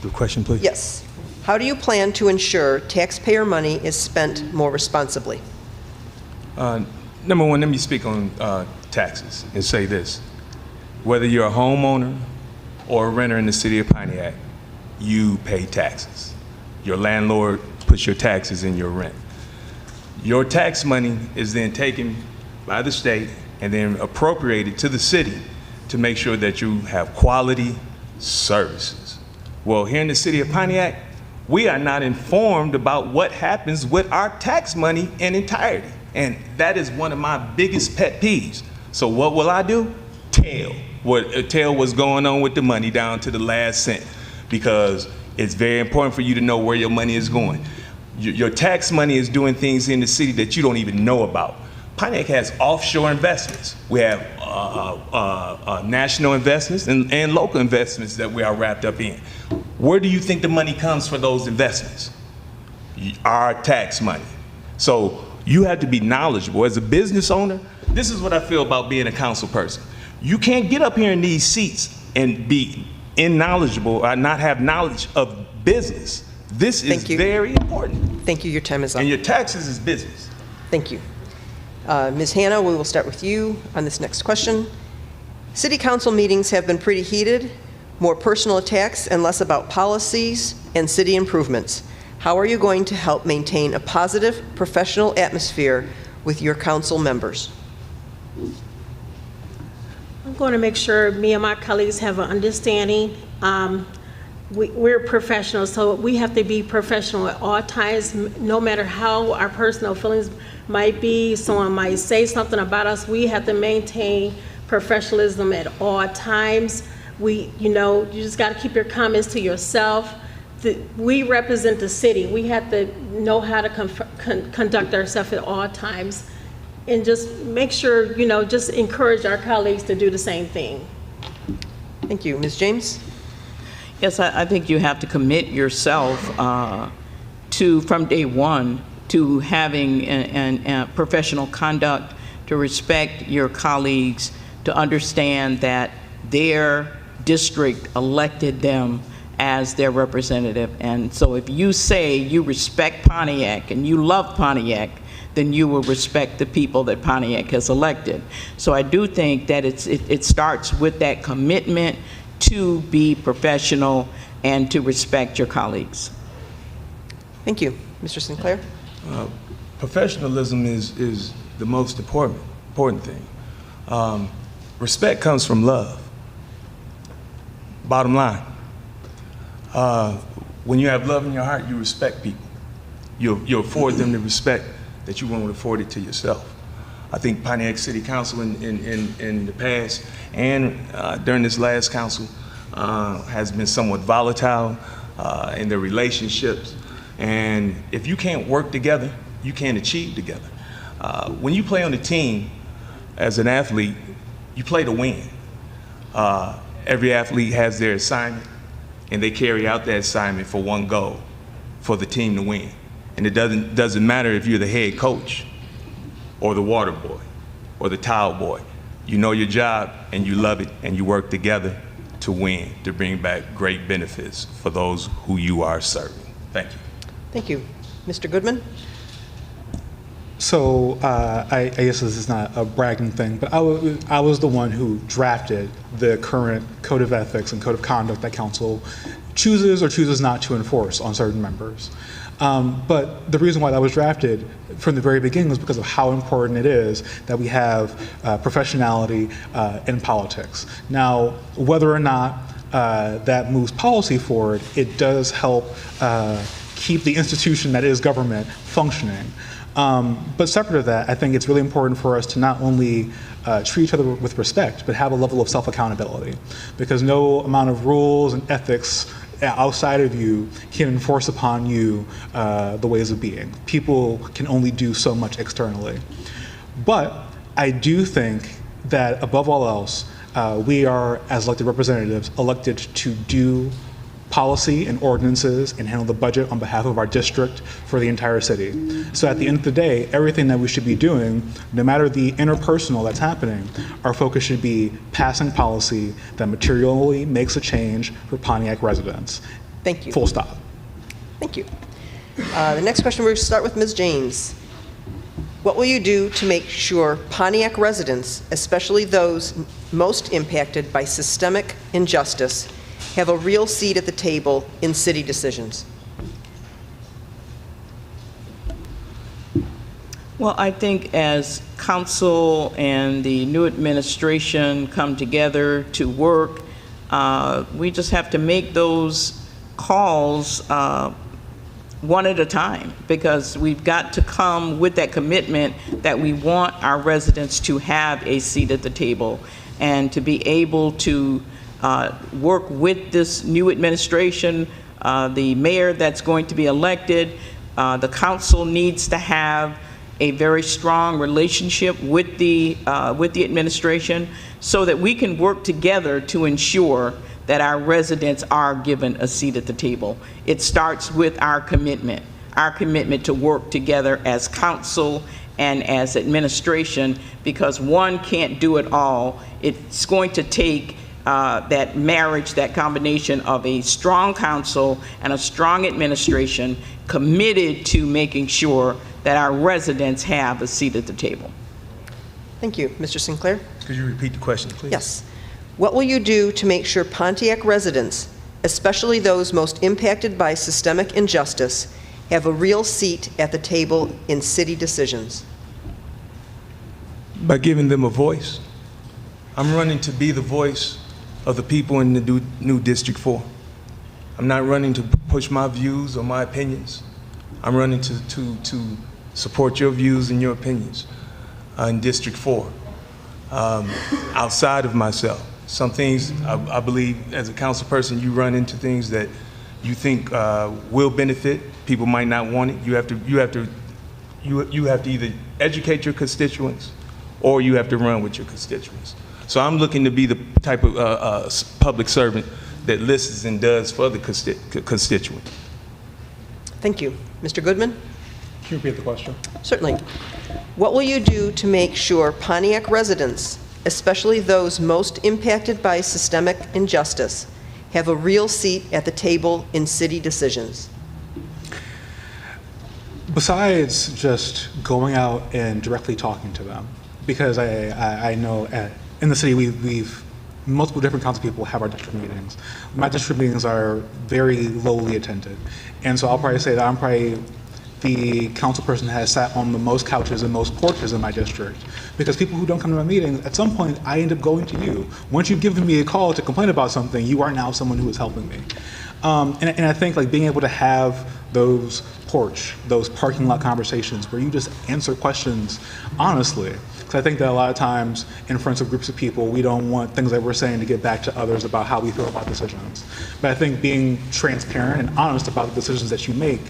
F: the question, please?
C: Yes. How do you plan to ensure taxpayer money is spent more responsibly?
F: Number one, let me speak on taxes and say this. Whether you're a homeowner or a renter in the city of Pontiac, you pay taxes. Your landlord puts your taxes in your rent. Your tax money is then taken by the state and then appropriated to the city to make sure that you have quality services. Well, here in the city of Pontiac, we are not informed about what happens with our tax money in entirety. And that is one of my biggest pet peeves. So what will I do? Tell what's going on with the money down to the last cent, because it's very important for you to know where your money is going. Your tax money is doing things in the city that you don't even know about. Pontiac has offshore investments. We have national investments and local investments that we are wrapped up in. Where do you think the money comes for those investments? Our tax money. So you have to be knowledgeable. As a business owner, this is what I feel about being a council person. You can't get up here in these seats and be unknowledgeable or not have knowledge of business. This is very important.
C: Thank you. Your time is up.
F: And your taxes is business.
C: Thank you. Ms. Hanna, we will start with you on this next question. City council meetings have been pretty heated, more personal attacks and less about policies and city improvements. How are you going to help maintain a positive, professional atmosphere with your council members?
D: I'm going to make sure me and my colleagues have an understanding. We're professionals, so we have to be professional at all times, no matter how our personal feelings might be. Someone might say something about us. We have to maintain professionalism at all times. You just got to keep your comments to yourself. We represent the city. We have to know how to conduct ourselves at all times, and just make sure, just encourage our colleagues to do the same thing.
C: Thank you. Ms. James?
E: Yes, I think you have to commit yourself from day one to having a professional conduct, to respect your colleagues, to understand that their district elected them as their representative. And so if you say you respect Pontiac and you love Pontiac, then you will respect the people that Pontiac has elected. So I do think that it starts with that commitment to be professional and to respect your colleagues.
C: Thank you. Mr. Sinclair?
F: Professionalism is the most important thing. Respect comes from love. Bottom line. When you have love in your heart, you respect people. You afford them the respect that you won't afford it to yourself. I think Pontiac City Council in the past and during this last council has been somewhat volatile in their relationships. And if you can't work together, you can't achieve together. When you play on the team as an athlete, you play to win. Every athlete has their assignment, and they carry out that assignment for one goal, for the team to win. And it doesn't matter if you're the head coach or the water boy or the towel boy. You know your job and you love it, and you work together to win, to bring back great benefits for those who you are serving. Thank you.
C: Thank you. Mr. Goodman?
B: So I guess this is not a bragging thing, but I was the one who drafted the current code of ethics and code of conduct that council chooses or chooses not to enforce on certain members. But the reason why that was drafted from the very beginning was because of how important it is that we have professionality in politics. Now, whether or not that moves policy forward, it does help keep the institution that is government functioning. But separate to that, I think it's really important for us to not only treat each other with respect, but have a level of self-accountability. Because no amount of rules and ethics outside of you can enforce upon you the ways of being. People can only do so much externally. But I do think that above all else, we are, as elected representatives, elected to do policy and ordinances and handle the budget on behalf of our district for the entire city. So at the end of the day, everything that we should be doing, no matter the interpersonal that's happening, our focus should be passing policy that materially makes a change for Pontiac residents.
C: Thank you.
B: Full stop.
C: Thank you. The next question, we'll start with Ms. James. What will you do to make sure Pontiac residents, especially those most impacted by systemic injustice, have a real seat at the table in city decisions?
E: Well, I think as council and the new administration come together to work, we just have to make those calls one at a time, because we've got to come with that commitment that we want our residents to have a seat at the table and to be able to work with this new administration, the mayor that's going to be elected. The council needs to have a very strong relationship with the administration so that we can work together to ensure that our residents are given a seat at the table. It starts with our commitment to work together as council and as administration, because one can't do it all. It's going to take that marriage, that combination of a strong council and a strong administration committed to making sure that our residents have a seat at the table.
C: Thank you. Mr. Sinclair?
F: Could you repeat the question, please?
C: Yes. What will you do to make sure Pontiac residents, especially those most impacted by systemic injustice, have a real seat at the table in city decisions?
F: By giving them a voice. I'm running to be the voice of the people in the new District 4. I'm not running to push my views or my opinions. I'm running to support your views and your opinions in District 4. Outside of myself, some things I believe as a council person, you run into things that you think will benefit. People might not want it. You have to either educate your constituents or you have to run with your constituents. So I'm looking to be the type of public servant that listens and does for the constituent.
C: Thank you. Mr. Goodman?
B: Can you repeat the question?
C: Certainly. What will you do to make sure Pontiac residents, especially those most impacted by systemic injustice, have a real seat at the table in city decisions?
B: Besides just going out and directly talking to them, because I know in the city we've multiple different council people have our district meetings. My district meetings are very lowly attended, and so I'll probably say that I'm probably the council person that has sat on the most couches and most porches in my district, because people who don't come to my meetings, at some point I end up going to you. Once you've given me a call to complain about something, you are now someone who is helping me. And I think like being able to have those parking lot conversations where you just answer questions honestly. Because I think that a lot of times in front of groups of people, we don't want things that we're saying to get back to others about how we feel about decisions. But I think being transparent and honest about the decisions that you make,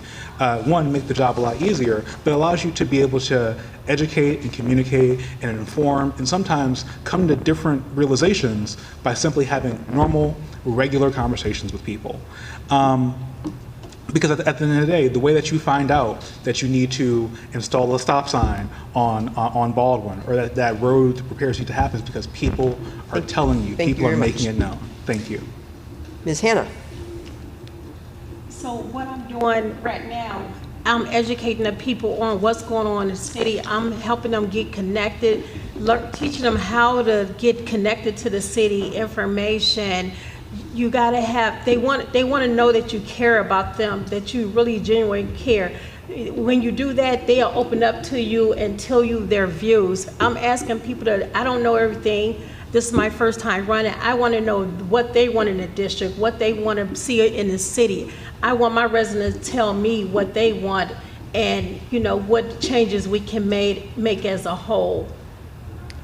B: one, make the job a lot easier, but allows you to be able to educate and communicate and inform and sometimes come to different realizations by simply having normal, regular conversations with people. Because at the end of the day, the way that you find out that you need to install a stop sign on Baldwin, or that road repairs need to happen, is because people are telling you,
C: Thank you
B: people are
C: very
B: making
C: much.
B: it known. Thank you.
C: Ms. Hannah?
D: So what I'm doing right now, I'm educating the people on what's going on in the city. I'm helping them get connected, teaching them how to get connected to the city, information. You gotta have, they want to know that you care about them, that you really genuinely care. When you do that, they'll open up to you and tell you their views. I'm asking people that, I don't know everything. This is my first time running. I want to know what they want in the district, what they want to see in the city. I want my residents to tell me what they want and, you know, what changes we can make as a whole.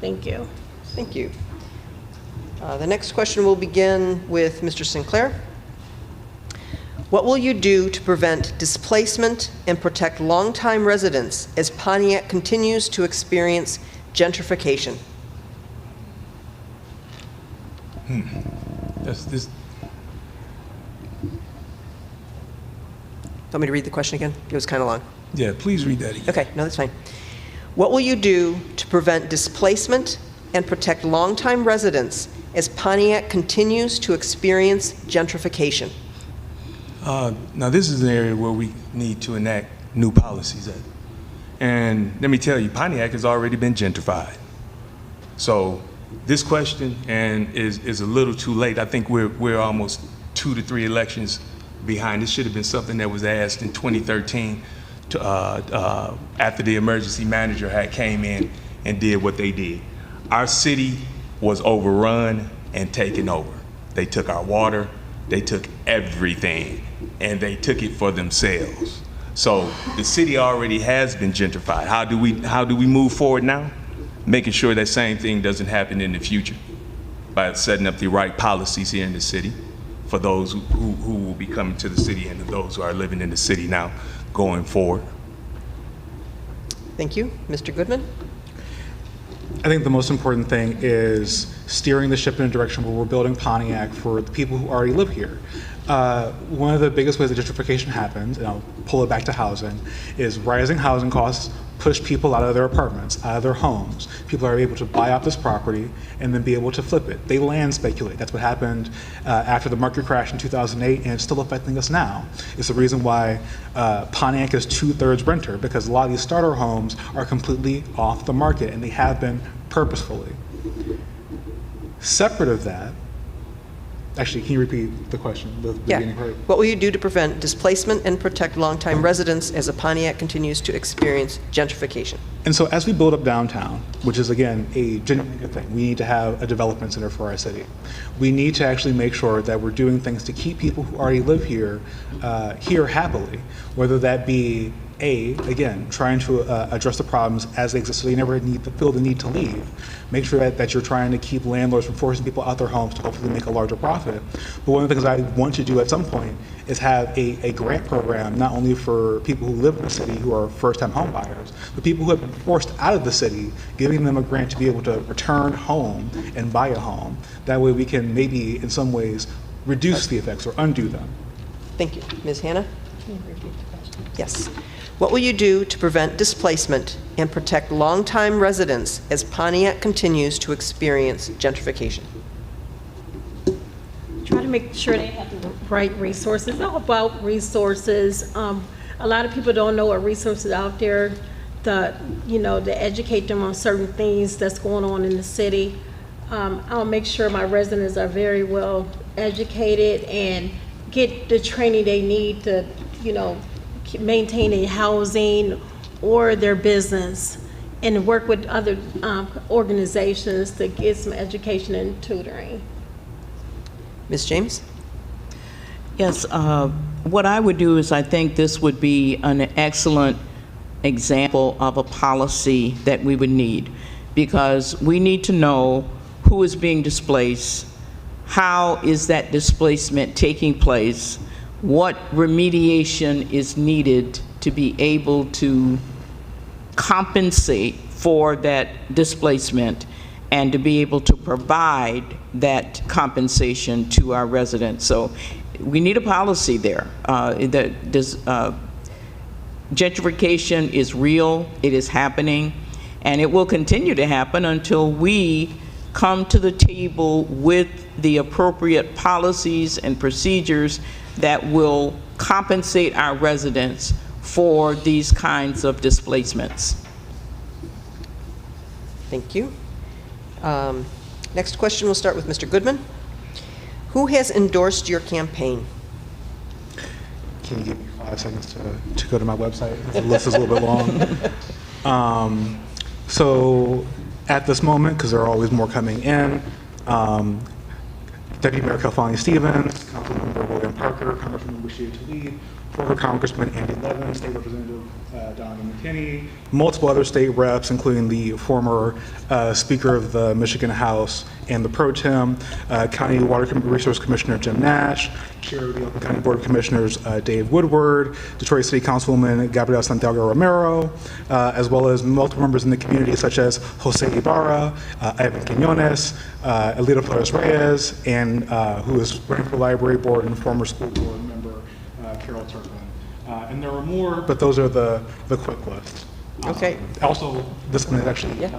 D: Thank you.
C: Thank you. The next question will begin with Mr. Sinclair. What will you do to prevent displacement and protect longtime residents as Pontiac continues to experience gentrification?
F: That's this.
C: Want me to read the question again? It was kind of long.
F: Yeah, please read that again.
C: Okay, no, that's fine. What will you do to prevent displacement and protect longtime residents as Pontiac continues to experience gentrification?
F: Now, this is an area where we need to enact new policies at. And let me tell you, Pontiac has already been gentrified. So this question is a little too late. I think we're almost 2 to 3 elections behind. This should have been something that was asked in 2013 after the emergency manager had came in and did what they did. Our city was overrun and taken over. They took our water, they took everything, and they took it for themselves. So the city already has been gentrified. How do we move forward now? Making sure that same thing doesn't happen in the future by setting up the right policies here in the city for those who will be coming to the city and those who are living in the city now going forward.
C: Thank you. Mr. Goodman?
B: I think the most important thing is steering the ship in a direction where we're building Pontiac for the people who already live here. One of the biggest ways that gentrification happens, and I'll pull it back to housing, is rising housing costs push people out of their apartments, out of their homes. People are able to buy out this property and then be able to flip it. They land speculate. That's what happened after the market crash in 2008, and it's still affecting us now. It's the reason why Pontiac is 2/3 renter, because a lot of these starter homes are completely off the market, and they have been purposefully. Separate of that, actually, can you repeat the question, the beginning part?
C: What will you do to prevent displacement and protect longtime residents as a Pontiac continues to experience gentrification?
B: And so as we build up downtown, which is again a genuinely good thing, we need to have a development center for our city. We need to actually make sure that we're doing things to keep people who already live here here happily, whether that be again, trying to address the problems as they exist so they never feel the need to leave. Make sure that you're trying to keep landlords from forcing people out their homes to hopefully make a larger profit. But one of the things I want to do at some point is have a grant program, not only for people who live in the city who are first-time home buyers, but people who have been forced out of the city, giving them a grant to be able to return home and buy a home. That way we can maybe in some ways reduce the effects or undo them.
C: Thank you. Ms. Hannah? Can you repeat the question? Yes. What will you do to prevent displacement and protect longtime residents as Pontiac continues to experience gentrification?
D: Try to make sure they have the right resources. It's all about resources. A lot of people don't know what resources out there to educate them on certain things that's going on in the city. I'll make sure my residents are very well educated and get the training they need to, maintain a housing or their business, and work with other organizations to get some education and tutoring.
C: Ms. James?
E: Yes, what I would do is I think this would be an excellent example of a policy that we would need, because we need to know who is being displaced, how is that displacement taking place, what remediation is needed to be able to compensate for that displacement and to be able to provide that compensation to our residents. So we need a policy there. Gentrification is real, it is happening, and it will continue to happen until we come to the table with the appropriate policies and procedures that will compensate our residents for these kinds of displacements.
C: Thank you. Next question, we'll start with Mr. Goodman. Who has endorsed your campaign?
B: Can you give me 5 seconds to go to my website? The list is a little bit long. So at this moment, because there are always more coming in, Deputy Mayor Kelfani Stevens, Councilmember William Parker, Congresswoman Bashir Tlaib, former Congressman Andy Levin, State Representative Donna McKinney, multiple other state reps, including the former Speaker of the Michigan House and the Pro Tem, County Water Resource Commissioner Jim Nash, Chair of the Oakland County Board of Commissioners Dave Woodward, Detroit City Councilwoman Gabriela Santiago Romero, as well as multiple members in the community such as Jose Ibarra, Ivan Quinones, Alito Flores Reyes, and who is running for library board and former school board member Carol Turpin. And there are more, but those are the quick list.
C: Okay.
B: Also, this one is actually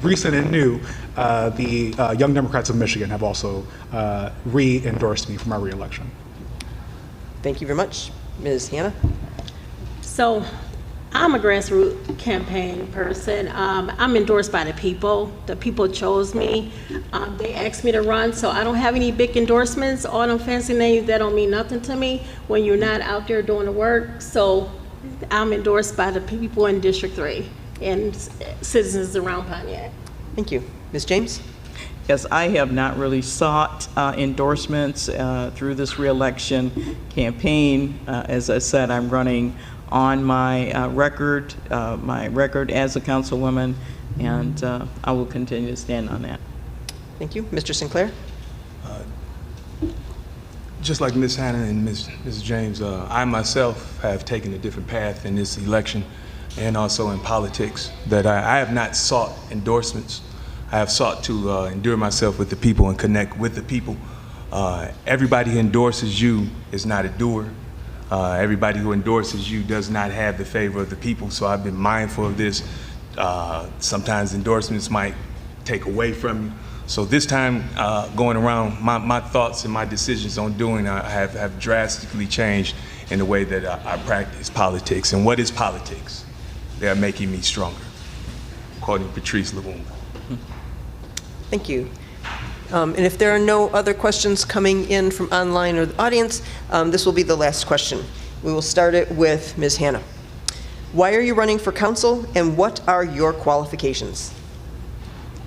B: recent and new. The Young Democrats of Michigan have also re-endorsed me for my re-election.
C: Thank you very much. Ms. Hannah?
D: So I'm a grassroots campaign person. I'm endorsed by the people. The people chose me. They asked me to run, so I don't have any big endorsements. All them fancy names, that don't mean nothing to me when you're not out there doing the work. So I'm endorsed by the people in District 3 and citizens around Pontiac.
C: Thank you. Ms. James?
E: Yes, I have not really sought endorsements through this reelection campaign. As I said, I'm running on my record as a councilwoman, and I will continue to stand on that.
C: Thank you. Mr. Sinclair?
F: Just like Ms. Hannah and Ms. James, I myself have taken a different path in this election and also in politics, that I have not sought endorsements. I have sought to endure myself with the people and connect with the people. Everybody who endorses you is not a doer. Everybody who endorses you does not have the favor of the people, so I've been mindful of this. Sometimes endorsements might take away from you. So this time, going around, my thoughts and my decisions on doing have drastically changed in the way that I practice politics. And what is politics? They are making me stronger, according to Patrice Lumumba.
C: Thank you. And if there are no other questions coming in from online or the audience, this will be the last question. We will start it with Ms. Hannah. Why are you running for council, and what are your qualifications?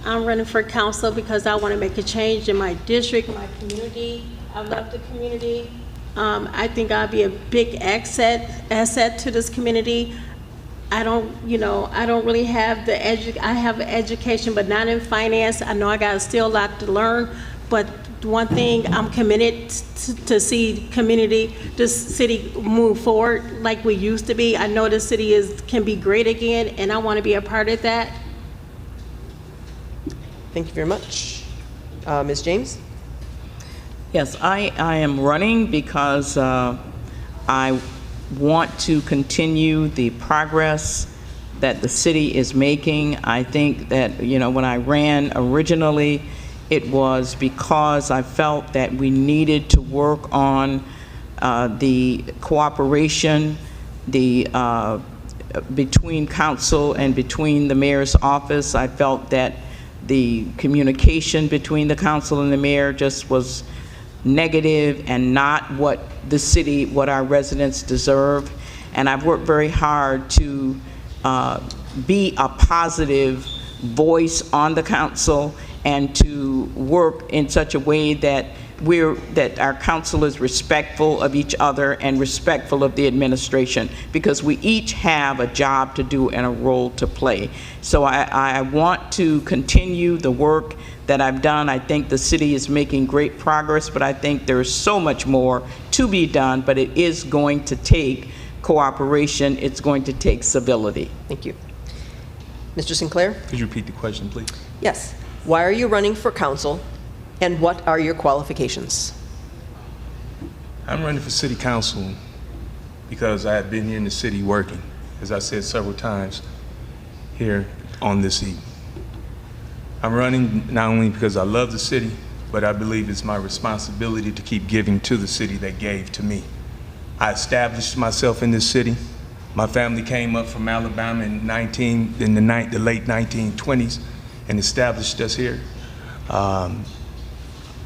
D: I'm running for council because I want to make a change in my district, my community. I love the community. I think I'll be a big asset to this community. I don't really have I have an education, but not in finance. I know I got still a lot to learn, but one thing I'm committed to see this city move forward like we used to be. I know the city can be great again, and I want to be a part of that.
C: Thank you very much. Ms. James?
E: Yes, I am running because I want to continue the progress that the city is making. I think that, when I ran originally, it was because I felt that we needed to work on the cooperation between council and between the mayor's office. I felt that the communication between the council and the mayor just was negative and not what our residents deserve. And I've worked very hard to be a positive voice on the council and to work in such a way that our council is respectful of each other and respectful of the administration, because we each have a job to do and a role to play. So I want to continue the work that I've done. I think the city is making great progress, but I think there's so much more to be done, but it is going to take cooperation. It's going to take civility.
C: Thank you. Mr. Sinclair?
F: Could you repeat the question, please?
C: Yes. Why are you running for council, and what are your qualifications?
F: I'm running for city council because I have been here in the city working, as I said several times here on this evening. I'm running not only because I love the city, but I believe it's my responsibility to keep giving to the city that gave to me. I established myself in this city. My family came up from Alabama in the late 1920s and established us here. I'm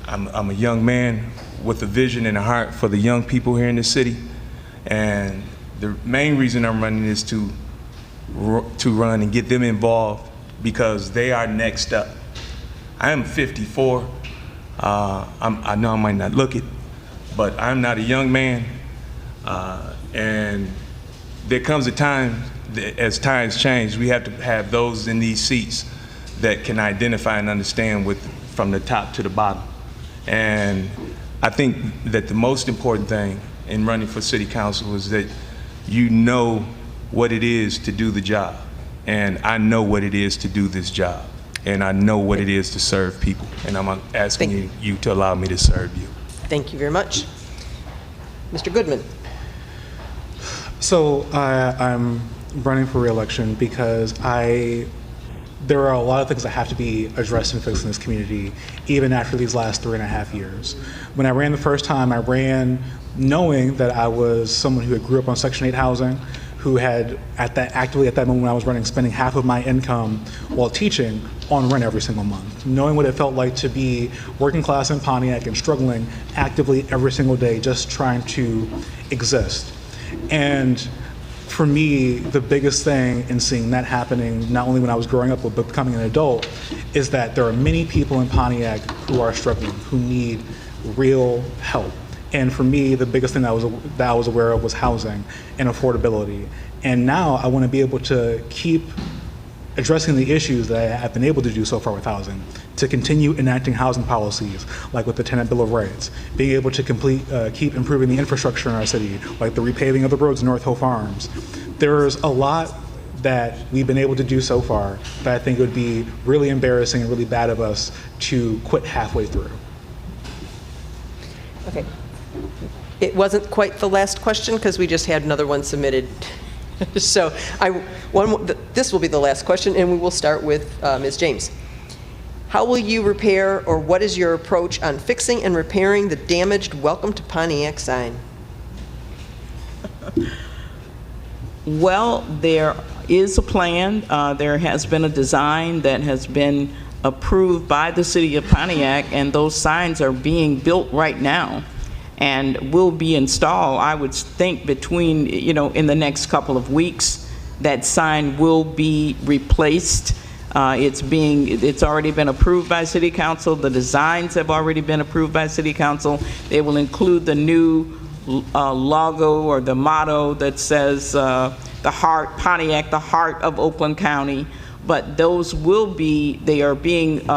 F: a young man with a vision and a heart for the young people here in the city. And the main reason I'm running is to run and get them involved because they are next up. I am 54. I know I might not look it, but I'm not a young man. And there comes a time that as times change, we have to have those in these seats that can identify and understand from the top to the bottom. And I think that the most important thing in running for city council is that you know what it is to do the job. And I know what it is to do this job. And I know what it is to serve people. And I'm asking you to allow me to serve you.
C: Thank you very much. Mr. Goodman.
B: So I'm running for re-election because there are a lot of things that have to be addressed and fixed in this community, even after these last 3.5 years. When I ran the first time, I ran knowing that I was someone who grew up on Section 8 housing, who had actively at that moment when I was running, spending half of my income while teaching on rent every single month. Knowing what it felt like to be working class in Pontiac and struggling actively every single day, just trying to exist. And for me, the biggest thing in seeing that happening, not only when I was growing up, but becoming an adult, is that there are many people in Pontiac who are struggling, who need real help. And for me, the biggest thing that I was aware of was housing and affordability. And now I want to be able to keep addressing the issues that I have been able to do so far with housing, to continue enacting housing policies, like with the Tenant Bill of Rights, being able to keep improving the infrastructure in our city, like the repaving of the roads in North Hill Farms. There's a lot that we've been able to do so far that I think it would be really embarrassing and really bad of us to quit halfway through.
C: Okay. It wasn't quite the last question because we just had another one submitted. So this will be the last question, and we will start with Ms. James. How will you repair, or what is your approach on fixing and repairing the damaged Welcome to Pontiac sign?
E: Well, there is a plan. There has been a design that has been approved by the city of Pontiac, and those signs are being built right now and will be installed, I would think, between, in the next couple of weeks. That sign will be replaced. It's already been approved by City Council. The designs have already been approved by City Council. They will include the new logo or the motto that says Pontiac, the heart of Oakland County. But those they are being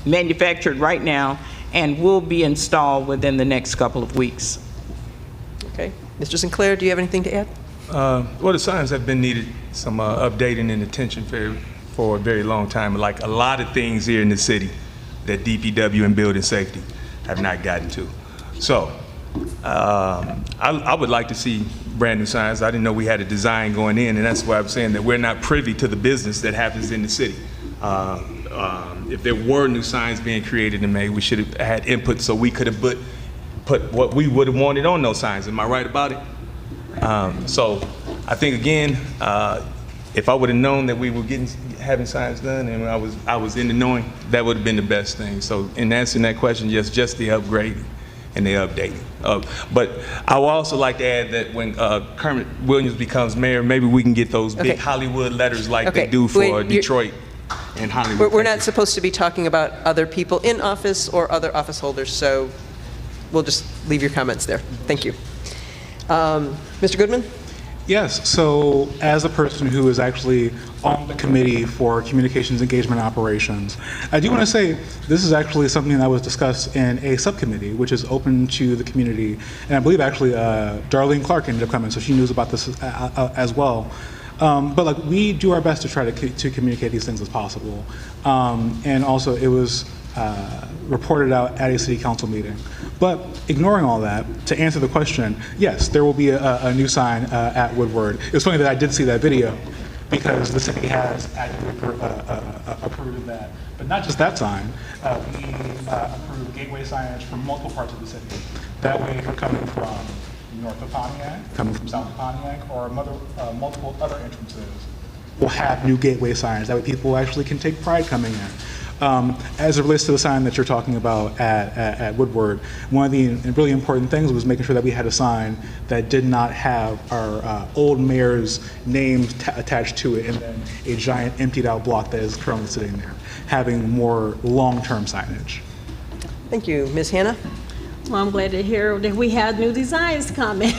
E: manufactured right now and will be installed within the next couple of weeks.
C: Okay. Mr. Sinclair, do you have anything to add?
F: Well, the signs have been needed some updating and attention for a very long time, like a lot of things here in the city that DPW and building safety have not gotten to. So I would like to see brand new signs. I didn't know we had a design going in, and that's why I'm saying that we're not privy to the business that happens in the city. If there were new signs being created and made, we should have had input so we could have put what we would have wanted on those signs. Am I right about it? So I think, again, if I would have known that we were having signs done and I was in the knowing, that would have been the best thing. So in answering that question, yes, just the upgrading and the updating. But I would also like to add that when Kermit Williams becomes mayor, maybe we can get those big Hollywood letters like they do for Detroit and Hollywood.
C: We're not supposed to be talking about other people in office or other office holders, so we'll just leave your comments there. Thank you. Mr. Goodman?
B: Yes, so as a person who is actually on the committee for communications engagement operations, I do want to say this is actually something that was discussed in a subcommittee, which is open to the community. And I believe actually Darlene Clark ended up coming, so she knows about this as well. But like, we do our best to try to communicate these things as possible. And also it was reported out at a city council meeting. But ignoring all that, to answer the question, yes, there will be a new sign at Woodward. It's funny that I did see that video because the city has actively approved that. But not just that sign, we approved gateway signage for multiple parts of the city. That way, if you're coming from north of Pontiac, coming from south of Pontiac, or multiple other entrances, we'll have new gateway signs. That way people actually can take pride coming in. As it relates to the sign that you're talking about at Woodward, one of the really important things was making sure that we had a sign that did not have our old mayor's name attached to it and then a giant emptied out block that is currently sitting there, having more long-term signage.
C: Thank you. Ms. Hannah?
D: Well, I'm glad to hear that we have new designs coming.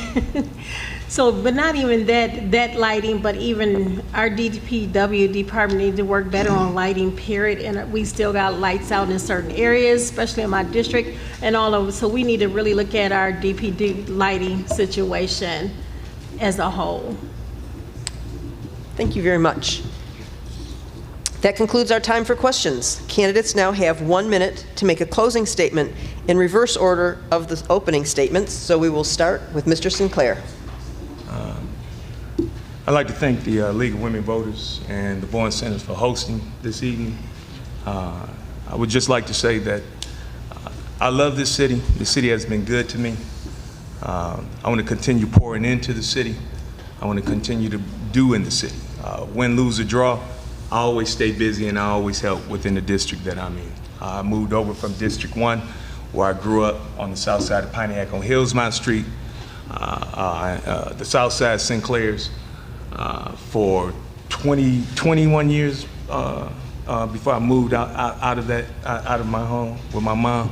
D: So, but not even that lighting, but even our DPW department needs to work better on lighting, period. And we still got lights out in certain areas, especially in my district and all over. So we need to really look at our DPD lighting situation as a whole.
C: Thank you very much. That concludes our time for questions. Candidates now have 1 minute to make a closing statement in reverse order of the opening statements. So we will start with Mr. Sinclair.
F: I'd like to thank the League of Women Voters and the Bowen Centers for hosting this evening. I would just like to say that I love this city. The city has been good to me. I want to continue pouring into the city. I want to continue to do in the city. Win, lose, or draw, I always stay busy and I always help within the district that I'm in. I moved over from District 1, where I grew up on the south side of Pontiac on Hillsmont Street, the south side Sinclairs, for 21 years before I moved out of my home with my mom.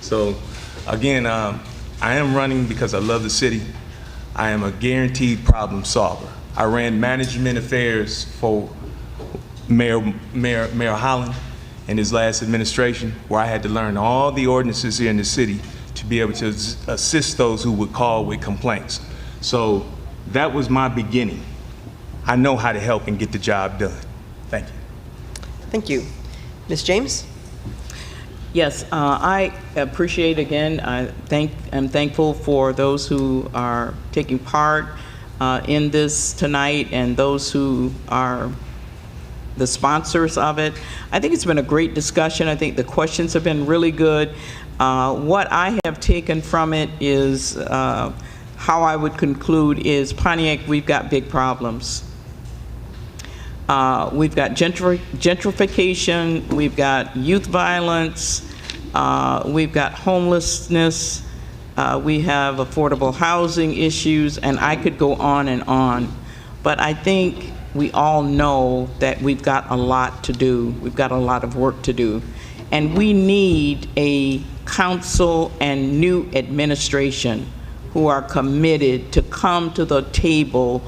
F: So again, I am running because I love the city. I am a guaranteed problem solver. I ran management affairs for Mayor Holland in his last administration, where I had to learn all the ordinances here in the city to be able to assist those who would call with complaints. So that was my beginning. I know how to help and get the job done. Thank you.
C: Thank you. Ms. James?
E: Yes, I appreciate again, I'm thankful for those who are taking part in this tonight and those who are the sponsors of it. I think it's been a great discussion. I think the questions have been really good. What I have taken from it is, how I would conclude is, Pontiac, we've got big problems. We've got gentrification, we've got youth violence, we've got homelessness, we have affordable housing issues, and I could go on and on. But I think we all know that we've got a lot to do. We've got a lot of work to do. And we need a council and new administration who are committed to come to the table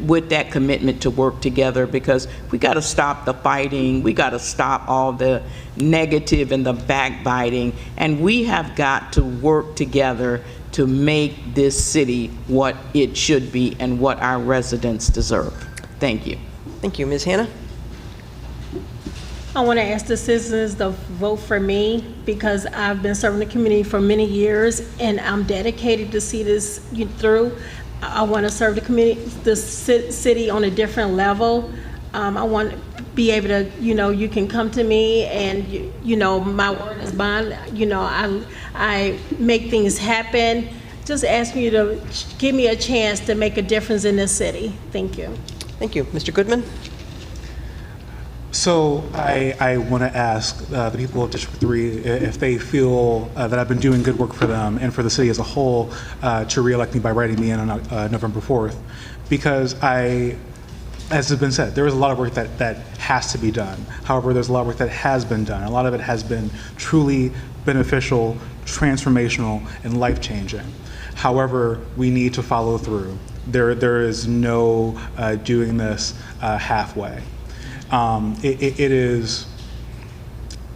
E: with that commitment to work together, because we got to stop the fighting, we got to stop all the negative and the backbiting, and we have got to work together to make this city what it should be and what our residents deserve. Thank you.
C: Thank you. Ms. Hannah?
D: I want to ask the citizens to vote for me because I've been serving the community for many years and I'm dedicated to see this through. I want to serve the community, the city on a different level. I want to be able to, you can come to me and, my word is bond. I make things happen. Just asking you to give me a chance to make a difference in this city. Thank you.
C: Thank you. Mr. Goodman?
B: So I want to ask the people of District 3 if they feel that I've been doing good work for them and for the city as a whole to reelect me by writing me in on November 4th. Because as has been said, there is a lot of work that has to be done. However, there's a lot of work that has been done. A lot of it has been truly beneficial, transformational, and life-changing. However, we need to follow through. There is no doing this halfway. It has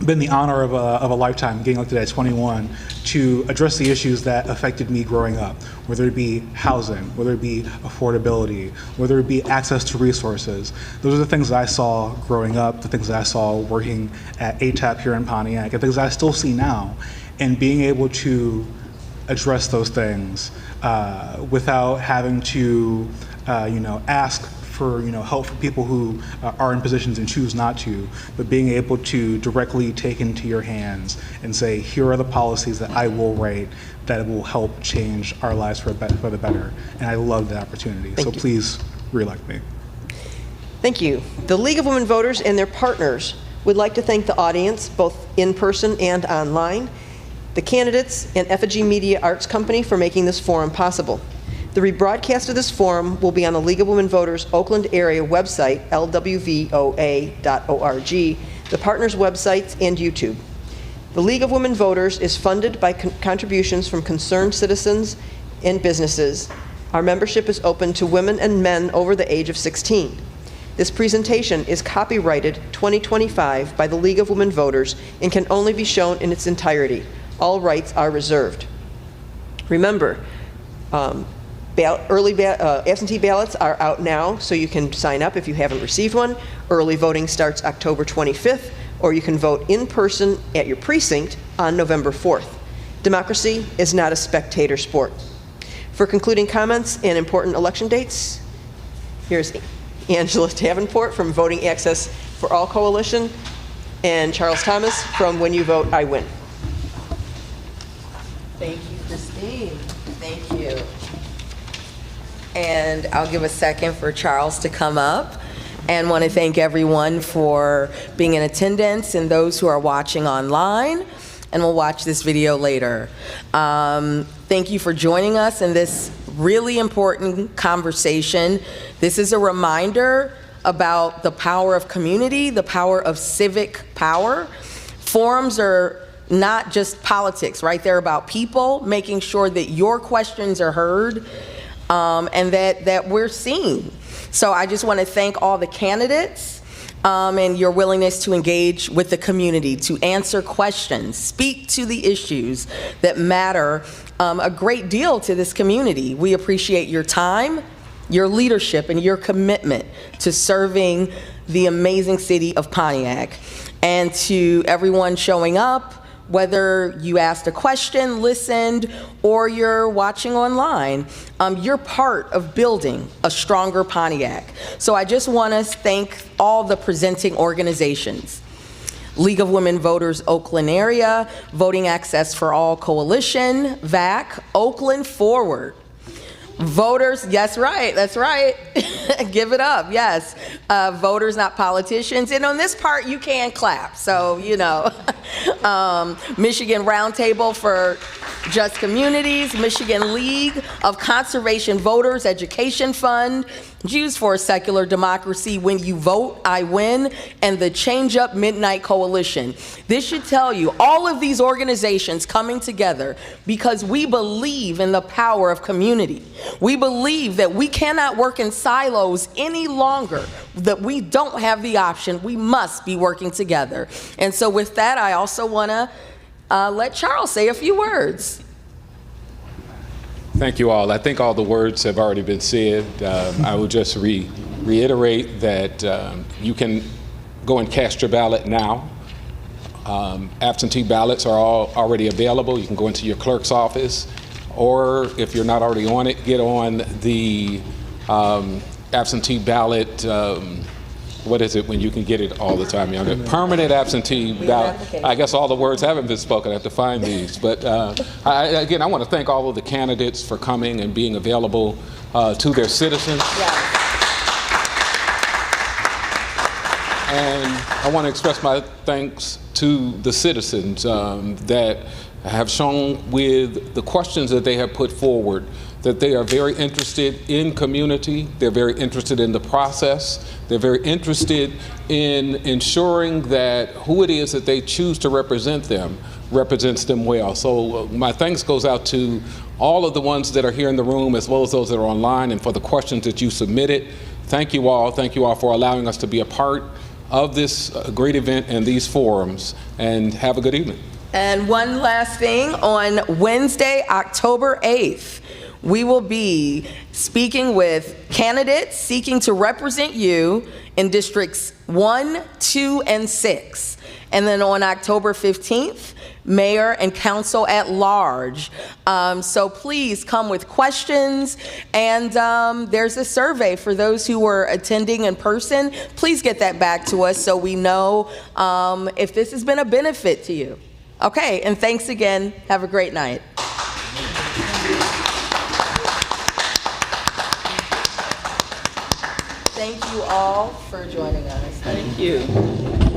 B: been the honor of a lifetime, getting elected at 21, to address the issues that affected me growing up, whether it be housing, whether it be affordability, whether it be access to resources. Those are the things that I saw growing up, the things that I saw working at ATAP here in Pontiac, and things that I still see now. And being able to address those things without having to, ask for help from people who are in positions and choose not to, but being able to directly take into your hands and say, here are the policies that I will write that will help change our lives for the better. And I love that opportunity. So please re-elect me.
C: Thank you. The League of Women Voters and their partners would like to thank the audience, both in person and online, the candidates, and Effigy Media Arts Company for making this forum possible. The rebroadcast of this forum will be on the League of Women Voters Oakland area website, lwvoa.org, the partners' websites, and YouTube. The League of Women Voters is funded by contributions from concerned citizens and businesses. Our membership is open to women and men over the age of 16. This presentation is copyrighted 2025 by the League of Women Voters and can only be shown in its entirety. All rights are reserved. Remember, absentee ballots are out now, so you can sign up if you haven't received one. Early voting starts October 25th, or you can vote in person at your precinct on November 4th. Democracy is not a spectator sport. For concluding comments and important election dates, here's Angela Davenport from Voting Access for All Coalition and Charles Thomas from When You Vote, I Win.
G: Thank you, Christine. Thank you. And I'll give a second for Charles to come up, and want to thank everyone for being in attendance and those who are watching online and will watch this video later. Thank you for joining us in this really important conversation. This is a reminder about the power of community, the power of civic power. Forums are not just politics, right? They're about people, making sure that your questions are heard, and that we're seen. So I just want to thank all the candidates and your willingness to engage with the community, to answer questions, speak to the issues that matter a great deal to this community. We appreciate your time, your leadership, and your commitment to serving the amazing city of Pontiac. And to everyone showing up, whether you asked a question, listened, or you're watching online, you're part of building a stronger Pontiac. So I just want to thank all the presenting organizations. League of Women Voters Oakland Area, Voting Access for All Coalition, VAC, Oakland Forward. Voters, yes, right, that's right. Give it up, yes. Voters, not politicians. And on this part, you can clap, so, Michigan Roundtable for Just Communities, Michigan League of Conservation Voters Education Fund, Jews for a Secular Democracy, When You Vote, I Win, and the Change Up Midnight Coalition. This should tell you all of these organizations coming together because we believe in the power of community. We believe that we cannot work in silos any longer, that we don't have the option. We must be working together. And so with that, I also want to let Charles say a few words.
H: Thank you all. I think all the words have already been said. I will just reiterate that you can go and cast your ballot now. Absentee ballots are all already available. You can go into your clerk's office, or if you're not already on it, get on the absentee ballot. What is it when you can get it all the time? Permanent absentee ballot. I guess all the words haven't been spoken. I have to find these. But again, I want to thank all of the candidates for coming and being available to their citizens.
G: Yeah.
H: And I want to express my thanks to the citizens that have shown with the questions that they have put forward that they are very interested in community, they're very interested in the process, they're very interested in ensuring that who it is that they choose to represent them represents them well. So my thanks goes out to all of the ones that are here in the room as well as those that are online, and for the questions that you submitted. Thank you all for allowing us to be a part of this great event and these forums, and have a good evening.
G: And one last thing, on Wednesday, October 8th, we will be speaking with candidates seeking to represent you in districts 1, 2, and 6. And then on October 15th, mayor and council at large. So please come with questions. And there's a survey for those who were attending in person. Please get that back to us so we know if this has been a benefit to you. Okay, and thanks again. Have a great night. Thank you all for joining us.
E: Thank you.